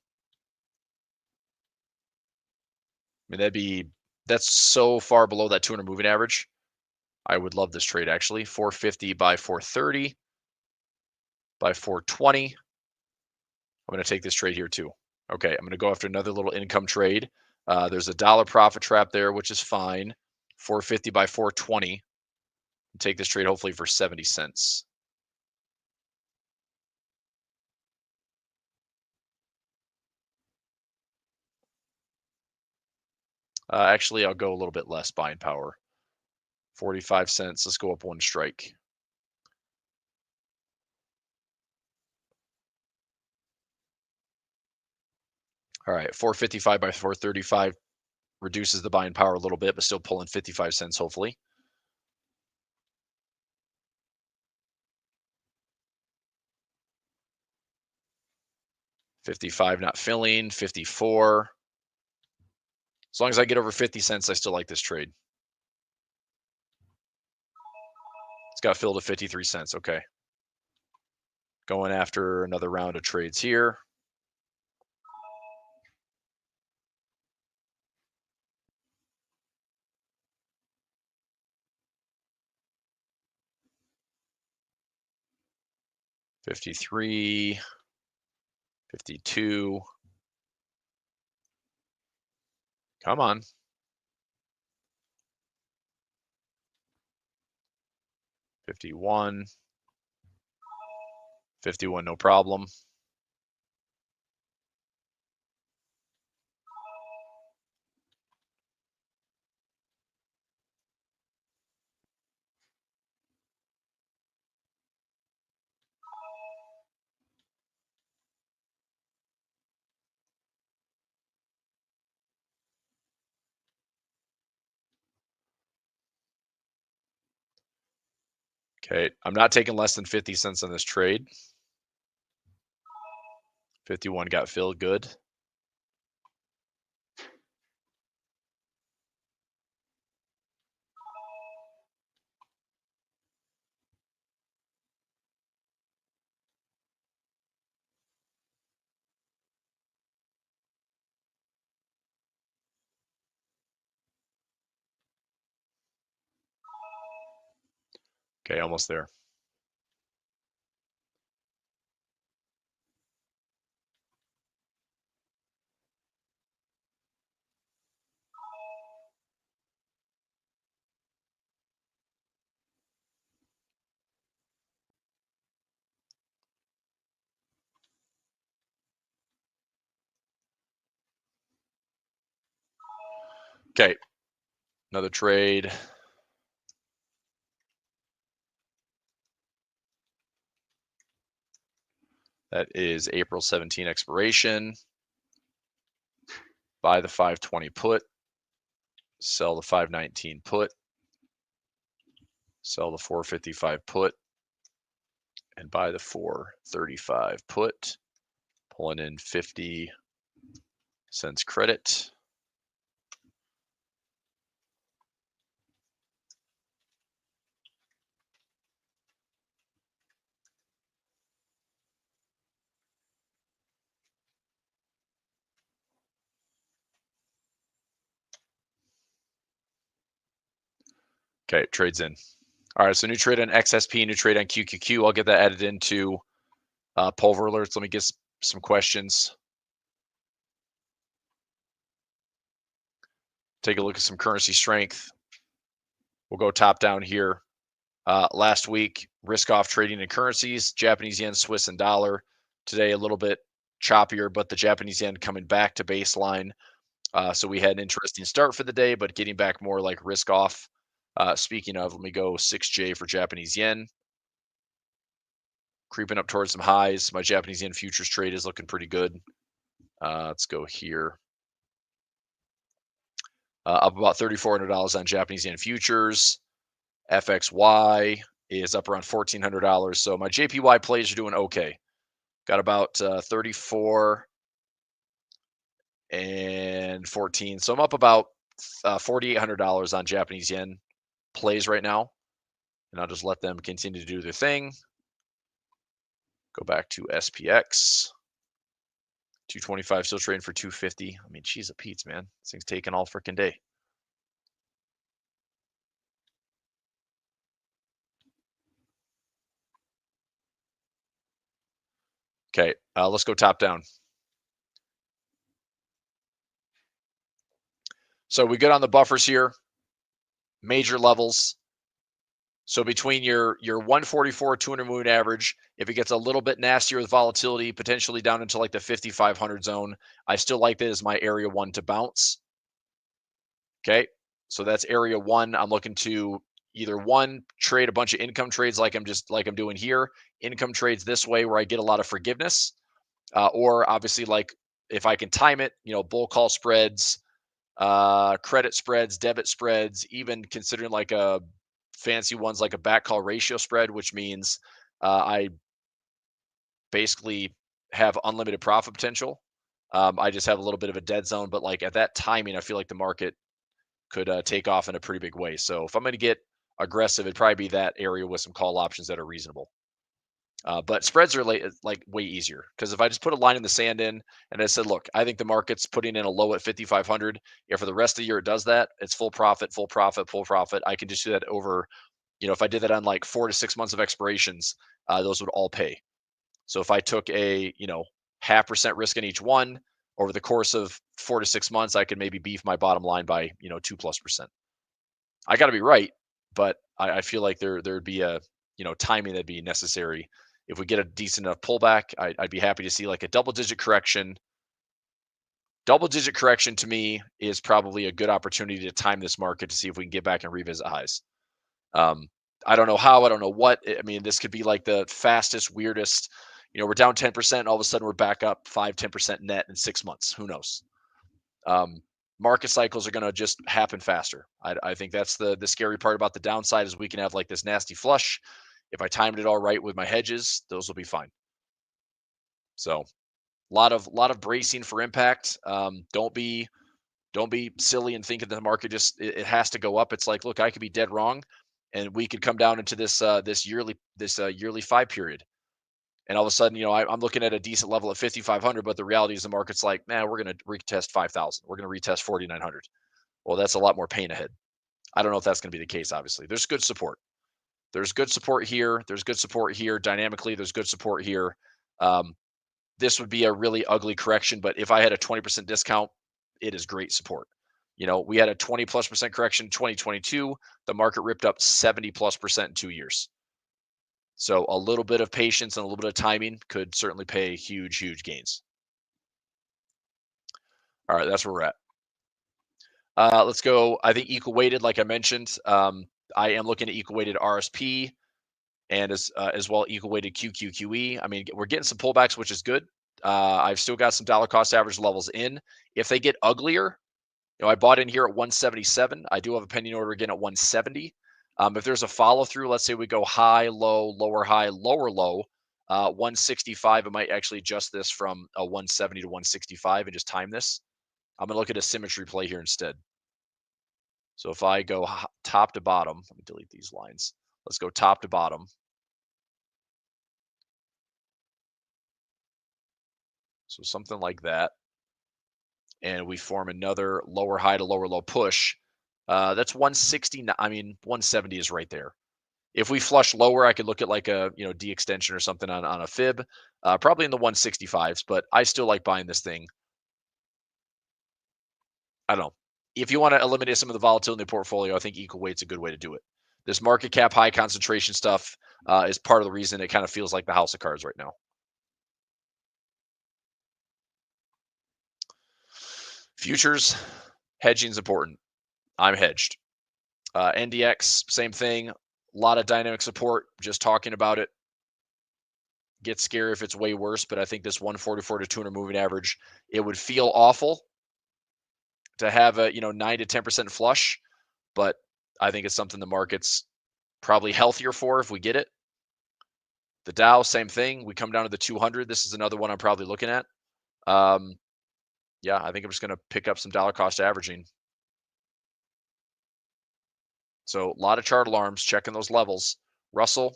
I mean, that's so far below that 200 moving average. I would love this trade actually. 450 by 430 by 420. I'm going to take this trade here too. Okay, I'm going to go after another little income trade. There's a dollar profit trap there, which is fine. 450 by 420. Take this trade hopefully for 70 cents. Actually, I'll go a little bit less buying power. 45 cents. Let's go up one strike. All right, 455 by 435 reduces the buying power a little bit, but still pulling 55 cents, hopefully. $55 not filling, 54. As long as I get over 50 cents, I still like this trade. It's got filled at 53 cents. Okay. Going after another round of trades here. $53, $52. Come on. $51. $51, no problem. Okay, I'm not taking less than 50 cents on this trade. 51 got filled, good. Okay, almost there. Okay, another trade. That is April 17 expiration. Buy the 520 put. Sell the 519 put. Sell the 455 put. And buy the 435 put. Pulling in 50 cents credit. Okay, trades in. All right, so new trade on XSP, new trade on QQQ. I'll get that added into Pulver Alerts. Let me get some questions. Take a look at some currency strength. We'll go top down here. Last week, risk off trading in currencies, Japanese yen, Swiss, and dollar. Today, a little bit choppier, but the Japanese yen coming back to baseline. So we had an interesting start for the day, but getting back more like risk off. Speaking of, let me go 6J for Japanese yen. creeping up towards some highs. My Japanese yen futures trade is looking pretty good. Let's go here. Up about $3,400 on Japanese yen futures. FXY is up around $1,400. So my JPY plays are doing okay. Got about 34 and 14. So I'm up about $4,800 on Japanese yen plays right now. And I'll just let them continue to do their thing. Go back to SPX. 225 still trading for 250. I mean, geez, a Pete's, man. This thing's taking all freaking day. Okay, let's go top down. So we good on the buffers here. Major levels. So between your 144 200 moving average, if it gets a little bit nastier with volatility, potentially down into like the 5,500 zone, I still like that as my area 1 to bounce. Okay, so that's area 1. I'm looking to either trade a bunch of income trades like I'm doing here, income trades this way where I get a lot of forgiveness, or obviously like if I can time it, bull call spreads, credit spreads, debit spreads, even considering like a fancy ones like a back call ratio spread, which means I basically have unlimited profit potential. I just have a little bit of a dead zone, but like at that timing, I feel like the market could take off in a pretty big way. So if I'm going to get aggressive, it'd probably be that area with some call options that are reasonable. But spreads are like way easier because if I just put a line in the sand and I said, look, I think the market's putting in a low at 5,500. If for the rest of the year it does that, it's full profit, full profit, full profit. I can just do that over, if I did that on like 4 to 6 months of expirations, those would all pay. So if I took a, 0.5% risk in each one over the course of 4 to 6 months, I could maybe beef my bottom line by, 2+%. I got to be right, but I feel like there'd be a, timing that'd be necessary. If we get a decent enough pullback, I'd be happy to see like a double-digit correction. Double-digit correction to me is probably a good opportunity to time this market to see if we can get back and revisit highs. I don't know how, I don't know what. I mean, this could be like the fastest, weirdest, we're down 10%, all of a sudden we're back up 5-10% net in 6 months. Who knows? Market cycles are going to just happen faster. I think that's the scary part about the downside is we can have like this nasty flush. If I timed it all right with my hedges, those will be fine. So a lot of bracing for impact. Don't be silly and think that the market just it has to go up. It's like, look, I could be dead wrong, and we could come down into this yearly 5 period, and all of a sudden, I'm looking at a decent level at 5,500, but the reality is the market's like, man, we're going to retest 5,000. We're going to retest 4,900. Well, that's a lot more pain ahead. I don't know if that's going to be the case. Obviously, there's good support. There's good support here. There's good support here. Dynamically, there's good support here. This would be a really ugly correction, but if I had a 20% discount, it is great support. We had a 20+% correction in 2022. The market ripped up 70+% in 2 years. So a little bit of patience and a little bit of timing could certainly pay huge, huge gains. All right, that's where we're at. Let's go. I think equal weighted, like I mentioned. I am looking at equal weighted RSP and as well equal weighted QQQE. I mean, we're getting some pullbacks, which is good. I've still got some dollar cost average levels in. If they get uglier, I bought in here at 177. I do have a pending order again at 170. If there's a follow through, let's say we go high, low, lower, high, lower, low, 165. I might actually adjust this from a 170 to 165 and just time this. I'm going to look at a symmetry play here instead. So if I go top to bottom, let me delete these lines. Let's go top to bottom. So something like that. And we form another lower high to lower low push. That's 160. I mean, 170 is right there. If we flush lower, I could look at like a D extension or something on a fib, probably in the 165s. But I still like buying this thing. I don't know. If you want to eliminate some of the volatility in the portfolio, I think equal weight's a good way to do it. This market cap high concentration stuff is part of the reason it kind of feels like the house of cards right now. Futures, hedging is important. I'm hedged. NDX, same thing. A lot of dynamic support, just talking about it. get scary if it's way worse, but I think this 144 to 200 moving average, it would feel awful to have a 9 to 10% flush, but I think it's something the market's probably healthier for if we get it. The Dow, same thing. We come down to the 200. This is another one I'm probably looking at. Yeah, I think I'm just going to pick up some dollar cost averaging. So a lot of chart alarms, checking those levels. Russell,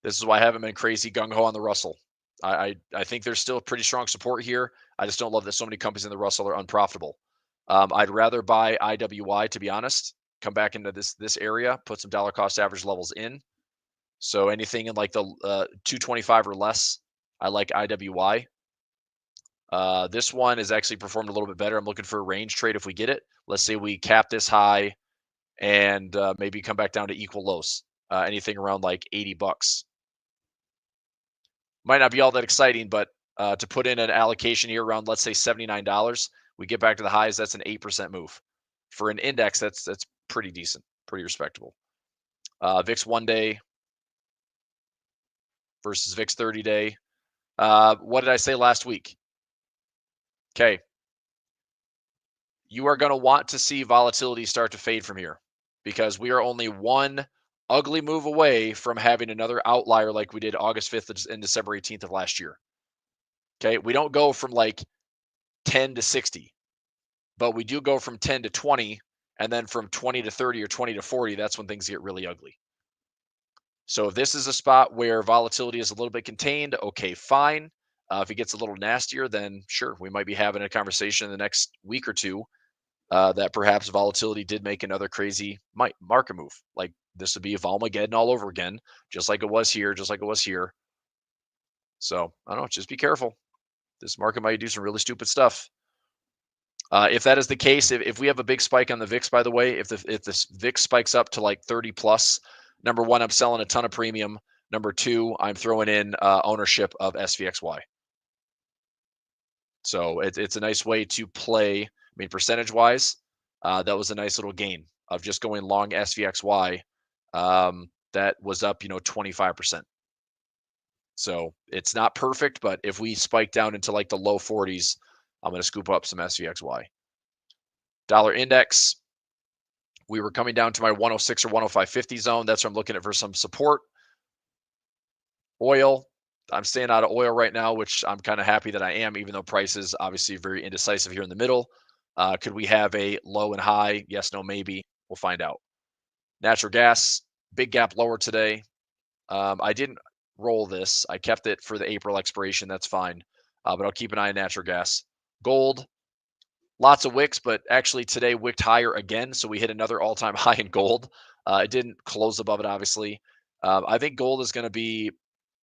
this is why I haven't been crazy gung-ho on the Russell. I think there's still pretty strong support here. I just don't love that so many companies in the Russell are unprofitable. I'd rather buy IWI, to be honest. Come back into this area, put some dollar cost average levels in. So anything in like the 225 or less, I like IWI. This one has actually performed a little bit better. I'm looking for a range trade if we get it. Let's say we cap this high and maybe come back down to equal lows. Anything around like $80. Might not be all that exciting, but to put in an allocation here around, let's say $79, we get back to the highs, that's an 8% move. For an index, that's pretty decent, pretty respectable. VIX 1-day versus VIX 30-day. What did I say last week? Okay. You are going to want to see volatility start to fade from here because we are only one ugly move away from having another outlier like we did August 5th and December 18th of last year. Okay. We don't go from like 10 to 60, but we do go from 10 to 20, and then from 20 to 30 or 20 to 40, that's when things get really ugly. So if this is a spot where volatility is a little bit contained, okay, fine. If it gets a little nastier, then sure, we might be having a conversation in the next week or two that perhaps volatility did make another crazy market move. Like this would be a Volmageddon all over again, just like it was here, just like it was here. So I don't know, just be careful. This market might do some really stupid stuff. If that is the case, if we have a big spike on the VIX, by the way, if the VIX spikes up to like 30 plus, number one, I'm selling a ton of premium. Number two, I'm throwing in ownership of SPXY. So it's a nice way to play. I mean, percentage wise, that was a nice little gain of just going long SPXY. That was up, 25%. So it's not perfect, but if we spike down into like the low 40s, I'm going to scoop up some SPXY. Dollar index, we were coming down to my 106 or 105.50 zone. That's where I'm looking at for some support. Oil, I'm staying out of oil right now, which I'm kind of happy that I am, even though price is obviously very indecisive here in the middle. Could we have a low and high? Yes, no, maybe. We'll find out. Natural gas, big gap lower today. I didn't roll this. I kept it for the April expiration. That's fine. But I'll keep an eye on natural gas. Gold, lots of wicks, but actually today wicked higher again. So we hit another all-time high in gold. It didn't close above it, obviously. I think gold is going to be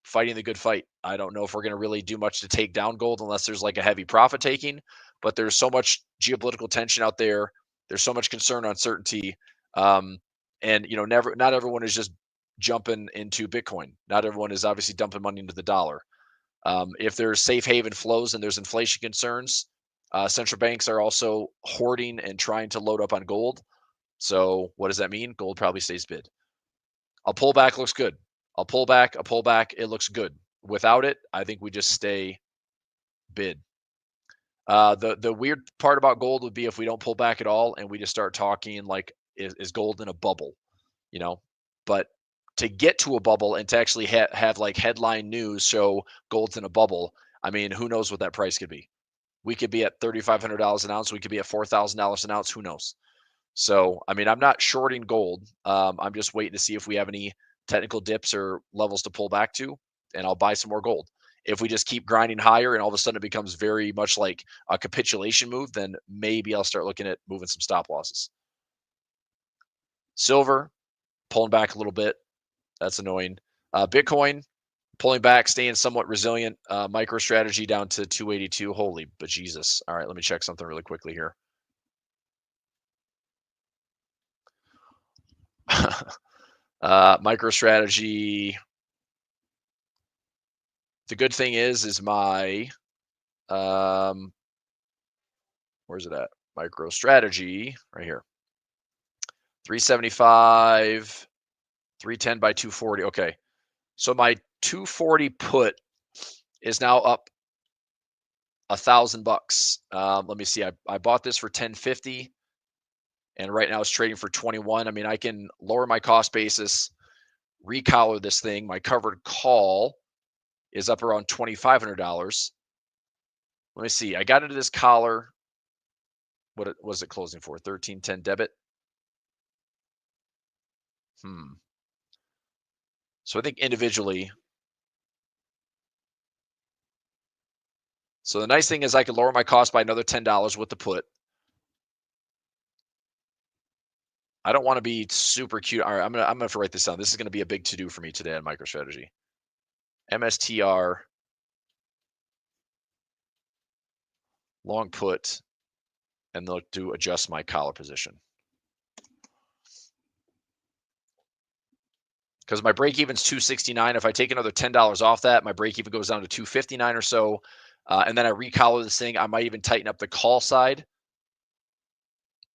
fighting the good fight. I don't know if we're going to really do much to take down gold unless there's like a heavy profit taking, but there's so much geopolitical tension out there. There's so much concern, uncertainty. And not everyone is just jumping into Bitcoin. Not everyone is obviously dumping money into the dollar. If there's safe haven flows and there's inflation concerns, central banks are also hoarding and trying to load up on gold. So what does that mean? Gold probably stays bid. A pullback looks good. A pullback, it looks good. Without it, I think we just stay bid. The weird part about gold would be if we don't pull back at all and we just start talking like, is gold in a bubble? But to get to a bubble and to actually have like headline news show gold's in a bubble, I mean, who knows what that price could be? We could be at $3,500 an ounce. We could be at $4,000 an ounce. Who knows? So, I mean, I'm not shorting gold. I'm just waiting to see if we have any technical dips or levels to pull back to, and I'll buy some more gold. If we just keep grinding higher and all of a sudden it becomes very much like a capitulation move, then maybe I'll start looking at moving some stop losses. Silver, pulling back a little bit. That's annoying. Bitcoin, pulling back, staying somewhat resilient. MicroStrategy down to 282. Holy bejesus. All right, let me check something really quickly here. MicroStrategy. The good thing is my where's it at? MicroStrategy right here. 375, 310 by 240. Okay. So my 240 put is now up $1,000. Let me see. I bought this for 1050, and right now it's trading for 21. I mean, I can lower my cost basis, recollar this thing. My covered call is up around $2,500. Let me see. I got into this collar. What was it closing for? 1310 debit. So I think individually. So the nice thing is I can lower my cost by another $10 with the put. I don't want to be super cute. All right, I'm gonna have to write this down. This is gonna be a big to-do for me today on MicroStrategy. MSTR long put, and they'll do adjust my collar position. Because my break even's 269. If I take another $10 off that, my break even goes down to 259 or so. And then I recollar this thing. I might even tighten up the call side.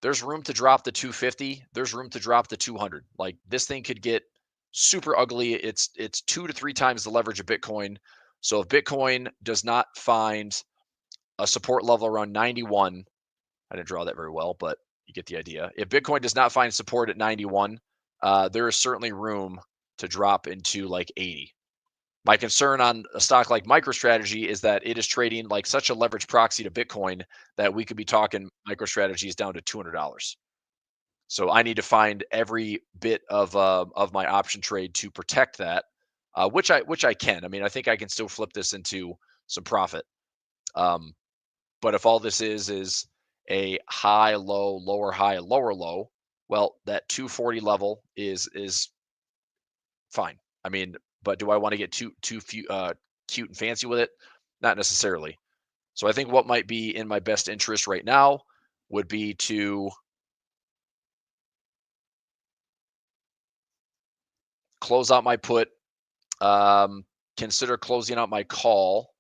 There's room to drop the 250. There's room to drop the 200. Like, this thing could get super ugly. It's 2 to 3 times the leverage of Bitcoin. So if Bitcoin does not find a support level around 91, I didn't draw that very well, but you get the idea. If Bitcoin does not find support at 91, there is certainly room to drop into like 80. My concern on a stock like MicroStrategy is that it is trading like such a leverage proxy to Bitcoin that we could be talking MicroStrategy is down to $200. So I need to find every bit of my option trade to protect that, which I can. I mean, I think I can still flip this into some profit. But if all this is a high, low, lower, high, lower, low, well, that 240 level is fine. I mean, but do I want to get too cute and fancy with it? Not necessarily. So I think what might be in my best interest right now would be to close out my put, consider closing out my call.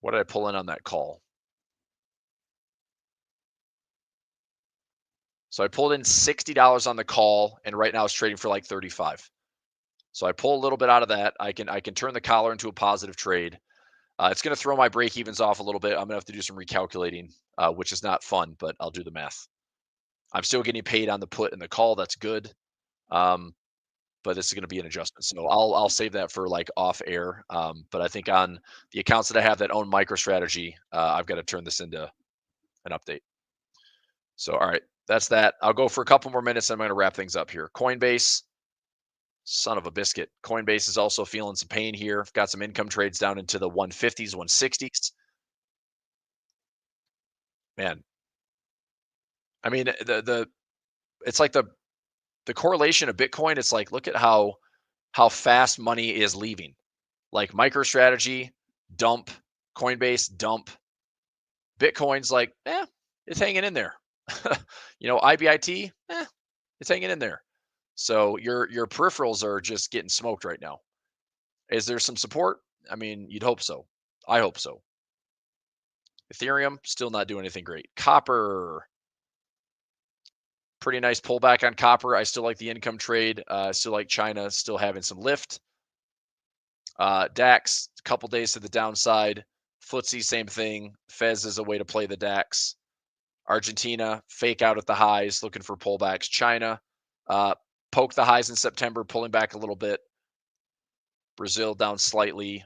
What did I pull in on that call? So I pulled in $60 on the call, and right now it's trading for like 35. So I pull a little bit out of that. I can turn the collar into a positive trade. It's going to throw my break evens off a little bit. I'm going to have to do some recalculating, which is not fun, but I'll do the math. I'm still getting paid on the put and the call. That's good. But this is going to be an adjustment. So I'll save that for like off air. But I think on the accounts that I have that own MicroStrategy, I've got to turn this into an update. So, all right, that's that. I'll go for a couple more minutes. And I'm going to wrap things up here. Coinbase, son of a biscuit. Coinbase is also feeling some pain here. I've got some income trades down into the 150s, 160s. Man, I mean, it's like the correlation of Bitcoin. It's like, look at how fast money is leaving. Like MicroStrategy, dump. Coinbase, dump. Bitcoin's like, it's hanging in there. IBIT, it's hanging in there. So your peripherals are just getting smoked right now. Is there some support? I mean, you'd hope so. I hope so. Ethereum, still not doing anything great. Copper, pretty nice pullback on copper. I still like the income trade. Still like China, still having some lift. DAX, a couple days to the downside. FTSE, same thing. Fez is a way to play the DAX. Argentina, fake out at the highs, looking for pullbacks. China, poke the highs in September, pulling back a little bit. Brazil down slightly.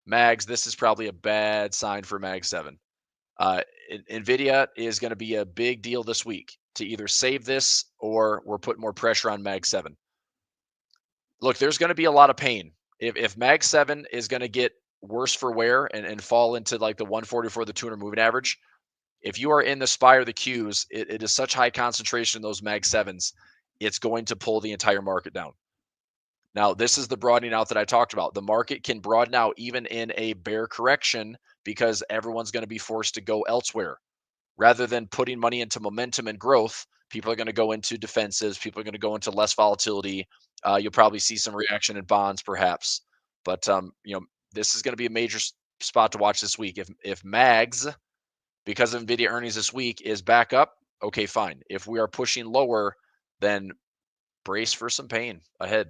Mags, this is probably a bad sign for Mag 7. Nvidia is going to be a big deal this week to either save this or we're putting more pressure on Mag 7. Look, there's going to be a lot of pain. If Mag 7 is going to get worse for wear and fall into like the 144, the 200 moving average, if you are in the SPY or the Qs, it is such high concentration in those Mag 7s, it's going to pull the entire market down. Now, this is the broadening out that I talked about. The market can broaden out even in a bear correction because everyone's going to be forced to go elsewhere. Rather than putting money into momentum and growth, people are going to go into defensives. People are going to go into less volatility. You'll probably see some reaction in bonds, perhaps. But this is going to be a major spot to watch this week. If Mags, because of Nvidia earnings this week, is back up, okay, fine. If we are pushing lower, then brace for some pain ahead.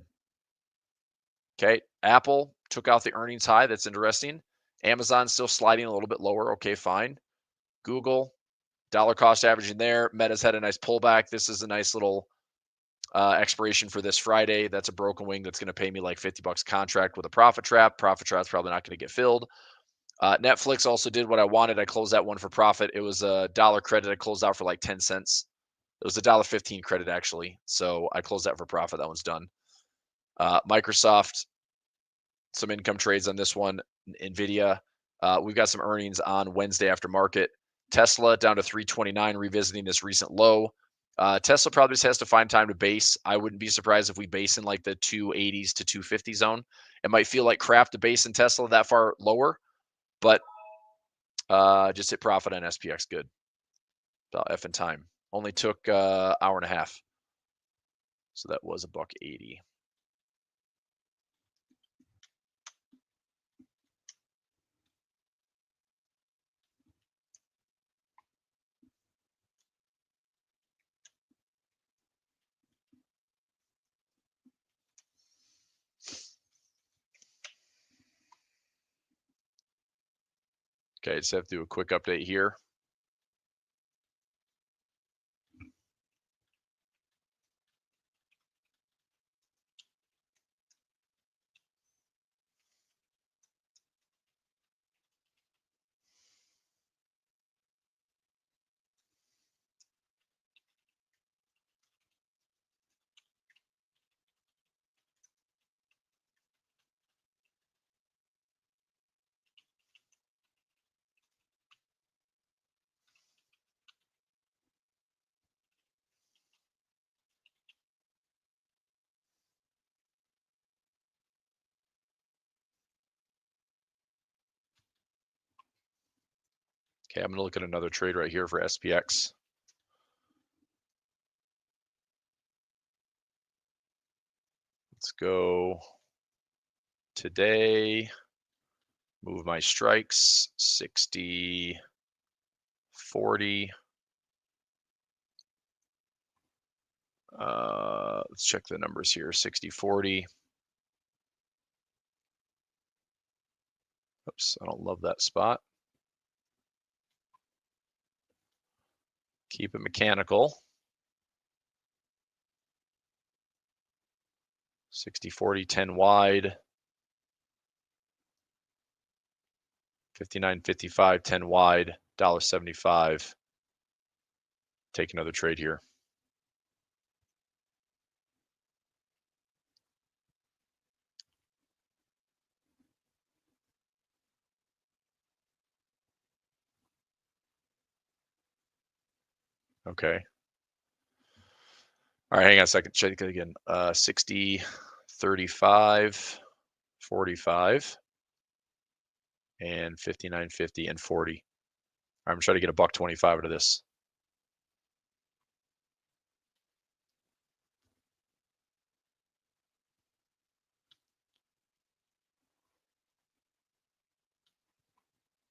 Okay, Apple took out the earnings high. That's interesting. Amazon still sliding a little bit lower. Okay, fine. Google, dollar cost averaging there. Meta's had a nice pullback. This is a nice little expiration for this Friday. That's a broken wing that's going to pay me like $50 contract with a profit trap. Profit trap's probably not going to get filled. Netflix also did what I wanted. I closed that one for profit. It was a dollar credit. I closed out for like 10 cents. It was a $1.15 credit actually. So I closed that for profit. That one's done. Microsoft, some income trades on this one. Nvidia, we've got some earnings on Wednesday after market. Tesla down to 329, revisiting this recent low. Tesla probably just has to find time to base. I wouldn't be surprised if we base in like the 280s to 250 zone. It might feel like crap to base in Tesla that far lower, but just hit profit on SPX. Good. About F in time. Only took hour and a half. So that was $1.80. Okay, just have to do a quick update here. Okay, I'm going to look at another trade right here for SPX. Let's go today. Move my strikes 60, 40. Let's check the numbers here. 60, 40. Oops, I don't love that spot. Keep it mechanical. 60, 40, 10 wide. 59, 55, 10 wide, $1.75. Take another trade here. Okay. All right, hang on a second. Check it again. 60, 35, 45, and 59, 50, and 40. I'm trying to get $1.25 out of this.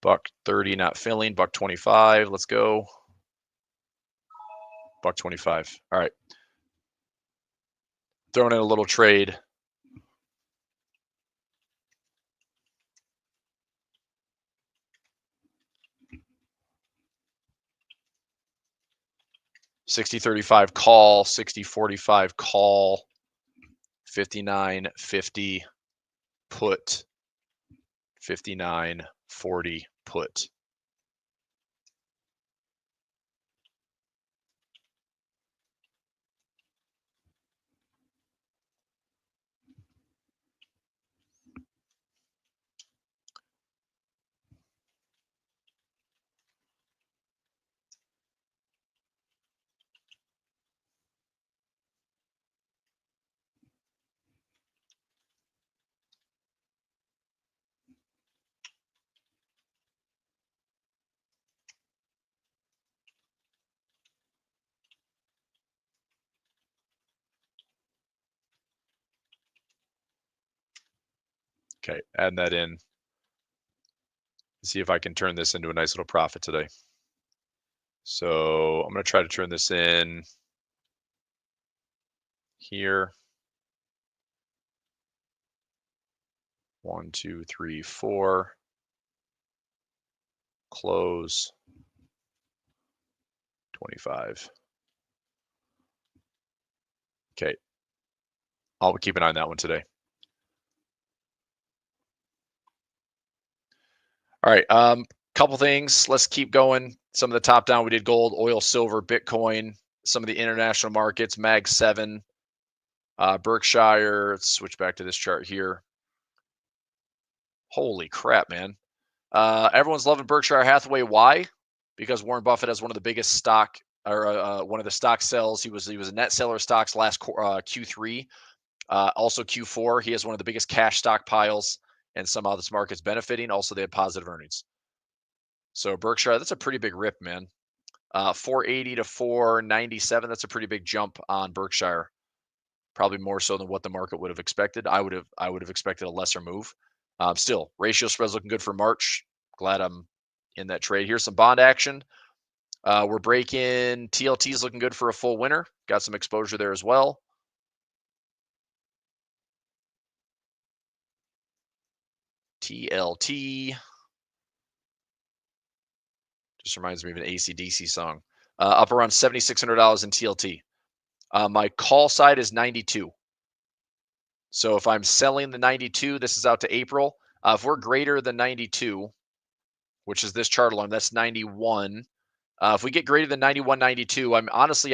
$1.30 not filling. $1.25. Let's go. $1.25. All right. Throwing in a little trade. $60.35 call, $60.45 call, $59.50 put, $59.40 put. Okay, add that in. See if I can turn this into a nice little profit today. So I'm going to try to turn this in here. 1, 2, 3, 4. Close. 25. Okay. I'll keep an eye on that one today. All right. Couple things. Let's keep going. Some of the top down, we did gold, oil, silver, Bitcoin, some of the international markets, Mag 7, Berkshire. Let's switch back to this chart here. Holy crap, man. Everyone's loving Berkshire Hathaway. Why? Because Warren Buffett has one of the biggest stock, or one of the stock sells. He was a net seller of stocks last Q3. Also Q4, he has one of the biggest cash stockpiles, and somehow this market's benefiting. Also, they had positive earnings. So Berkshire, that's a pretty big rip, man. 480 to 497, that's a pretty big jump on Berkshire. Probably more so than what the market would have expected. I would have expected a lesser move. Still, ratio spreads looking good for March. Glad I'm in that trade. Here's some bond action. We're breaking TLT's looking good for a full winner. Got some exposure there as well. TLT. Just reminds me of an AC/DC song. Up around $7,600 in TLT. My call side is 92. So if I'm selling the 92, this is out to April. If we're greater than 92, which is this chart alarm, that's 91. If we get greater than 91, 92, I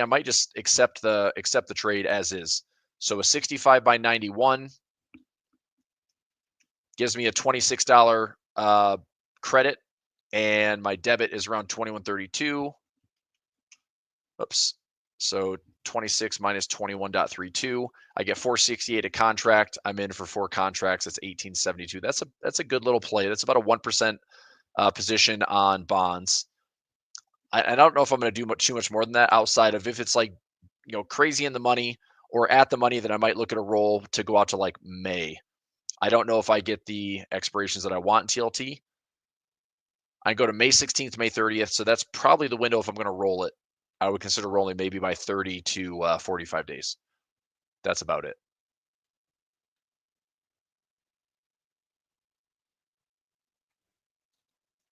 might just accept the trade as is. So a 65 by 91 gives me a $26 credit, and my debit is around 2132. Oops. So 26 minus 21.32. I get 468 a contract. I'm in for 4 contracts. That's 1872. That's a good little play. That's about a 1% position on bonds. I don't know if I'm going to do too much more than that, outside of if it's like, crazy in the money or at the money, then I might look at a roll to go out to like May. I don't know if I get the expirations that I want in TLT. I go to May 16th, May 30th. So that's probably the window if I'm going to roll it. I would consider rolling maybe by 30 to 45 days. That's about it.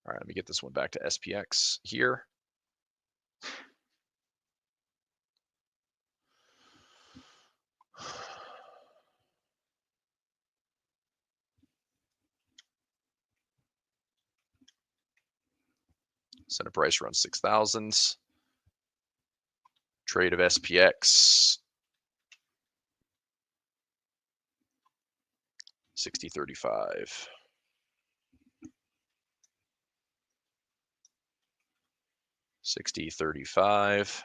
All right, let me get this one back to SPX here. Set a price around 6,000s. Trade of SPX 60.35. $60.35.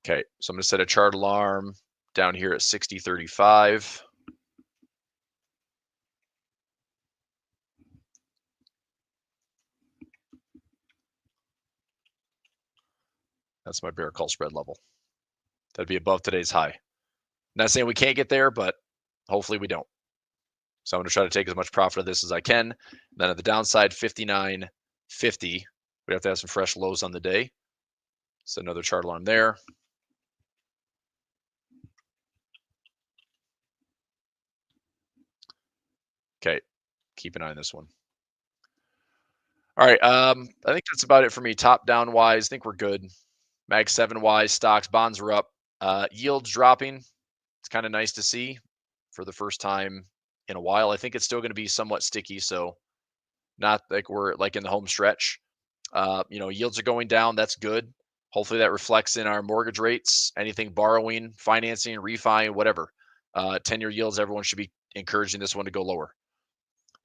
Okay, so I'm going to set a chart alarm down here at 60.35. That's my bear call spread level. That'd be above today's high. Not saying we can't get there, but hopefully we don't. So I'm going to try to take as much profit of this as I can. Then at the downside, 59.50. We have to have some fresh lows on the day. So another chart alarm there. Okay, keep an eye on this one. All right, I think that's about it for me. Top down wise, I think we're good. Mag 7 wise, stocks, bonds are up. Yields dropping. It's kind of nice to see for the first time in a while. I think it's still going to be somewhat sticky, so not like we're like in the home stretch. Yields are going down. That's good. Hopefully that reflects in our mortgage rates, anything borrowing, financing, refi, whatever. 10-year yields, everyone should be encouraging this one to go lower.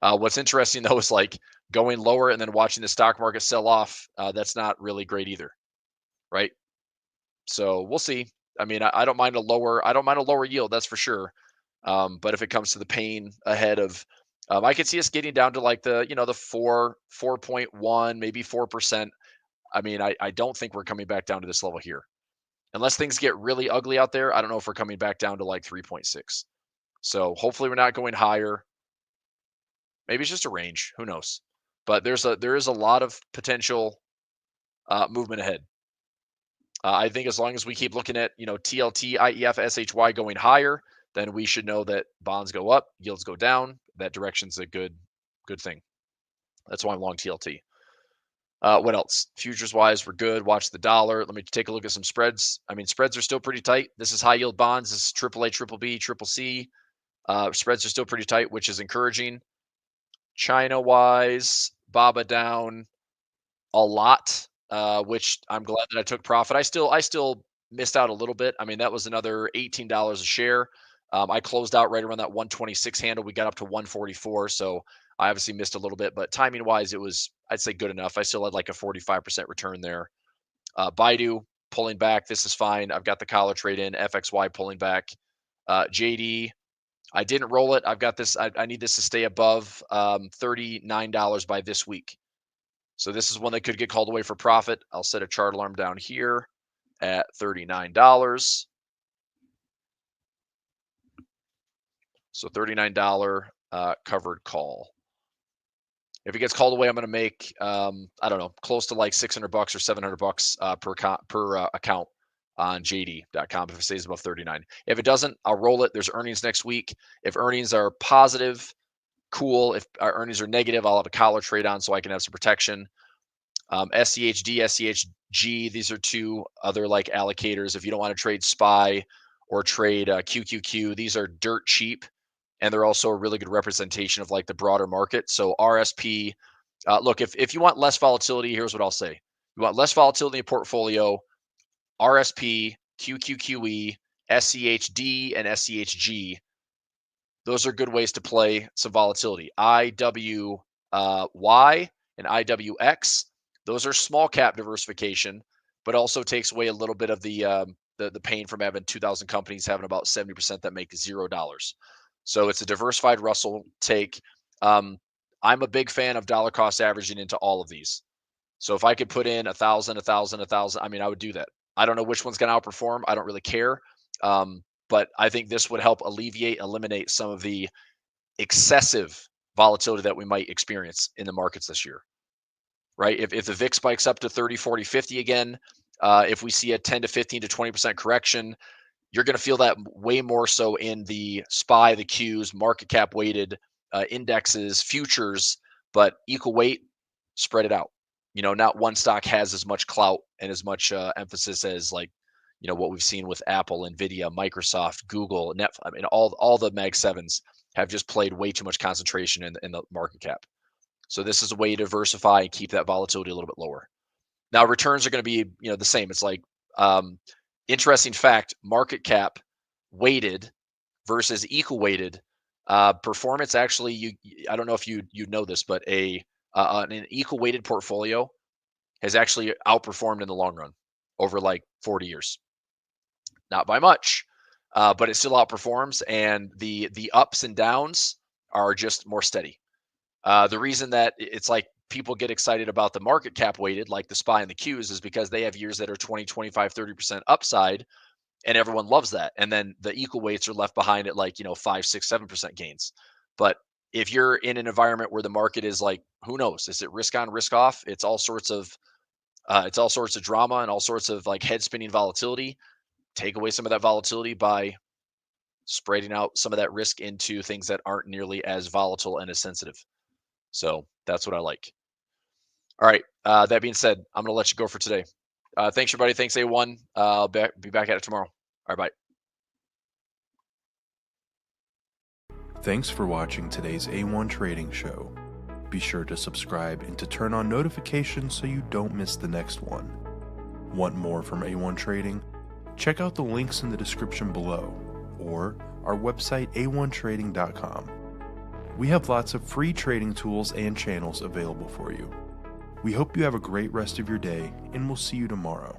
What's interesting, though, is like going lower and then watching the stock market sell off. That's not really great either, right? So we'll see. I mean, I don't mind a lower yield, that's for sure. But if it comes to the pain ahead of, I could see us getting down to like the 4.1, maybe 4%. I mean, I don't think we're coming back down to this level here. Unless things get really ugly out there, I don't know if we're coming back down to like 3.6. So hopefully we're not going higher. Maybe it's just a range. Who knows? But there is a lot of potential movement ahead. I think as long as we keep looking at, TLT, IEF, SHY going higher, then we should know that bonds go up, yields go down. That direction's a good thing. That's why I'm long TLT. What else? Futures wise, we're good. Watch the dollar. Let me take a look at some spreads. I mean, spreads are still pretty tight. This is high yield bonds. This is AAA, triple B, triple C. Spreads are still pretty tight, which is encouraging. China wise, BABA down a lot, which I'm glad that I took profit. I still missed out a little bit. I mean, that was another $18 a share. I closed out right around that 126 handle. We got up to 144, so I obviously missed a little bit, but timing wise, it was, I'd say, good enough. I still had like a 45% return there. Baidu pulling back. This is fine. I've got the collar trade in. FXY pulling back. JD, I didn't roll it. I've got this. I need this to stay above $39 by this week. So this is one that could get called away for profit. I'll set a chart alarm down here at $39. So $39 covered call. If it gets called away, I'm going to make I don't know, close to like $600 or $700 per account on JD.com if it stays above 39. If it doesn't, I'll roll it. There's earnings next week. If earnings are positive, cool. If our earnings are negative, I'll have a collar trade on so I can have some protection. SCHD, SCHG, these are two other like allocators. If you don't want to trade SPY or trade QQQ, these are dirt cheap, and they're also a really good representation of like the broader market. So RSP, look, if you want less volatility, here's what I'll say. You want less volatility in your portfolio, RSP, QQQE, SCHD, and SCHG. Those are good ways to play some volatility. IWY and IWX, those are small cap diversification, but also takes away a little bit of the pain from having 2,000 companies having about 70% that make $0. So it's a diversified Russell take. I'm a big fan of dollar cost averaging into all of these. So if I could put in 1,000, 1,000, 1,000, I mean, I would do that. I don't know which one's going to outperform. I don't really care. But I think this would help eliminate some of the excessive volatility that we might experience in the markets this year, right? If the VIX spikes up to 30, 40, 50 again, if we see a 10 to 15 to 20% correction, you're going to feel that way more so in the SPY, the Qs, market cap weighted indexes, futures, but equal weight, spread it out. Not one stock has as much clout and as much emphasis as like, what we've seen with Apple, Nvidia, Microsoft, Google, Netflix. I mean, all the Mag 7s have just played way too much concentration in the market cap. So this is a way to diversify and keep that volatility a little bit lower. Now returns are going to be, the same. It's like interesting fact, market cap weighted versus equal weighted performance. Actually, I don't know if you know this, but an equal weighted portfolio has actually outperformed in the long run over like 40 years. Not by much, but it still outperforms, and the ups and downs are just more steady. The reason that it's like people get excited about the market cap weighted, like the SPY and the Qs, is because they have years that are 20, 25, 30% upside, and everyone loves that. And then the equal weights are left behind at like, 5, 6, 7% gains. But if you're in an environment where the market is like, who knows, is it risk on, risk off? It's all sorts of drama and all sorts of like head spinning volatility. Take away some of that volatility by spreading out some of that risk into things that aren't nearly as volatile and as sensitive. So that's what I like. All right. That being said, I'm going to let you go for today. Thanks, everybody. Thanks, A1. I'll be back at it tomorrow. All right, bye. Thanks for watching today's A1 Trading Show. Be sure to subscribe and to turn on notifications so you don't miss the next one. Want more from A1 Trading? Check out the links in the description below or our website a1trading.com. We have lots of free trading tools and channels available for you. We hope you have a great rest of your day, and we'll see you tomorrow.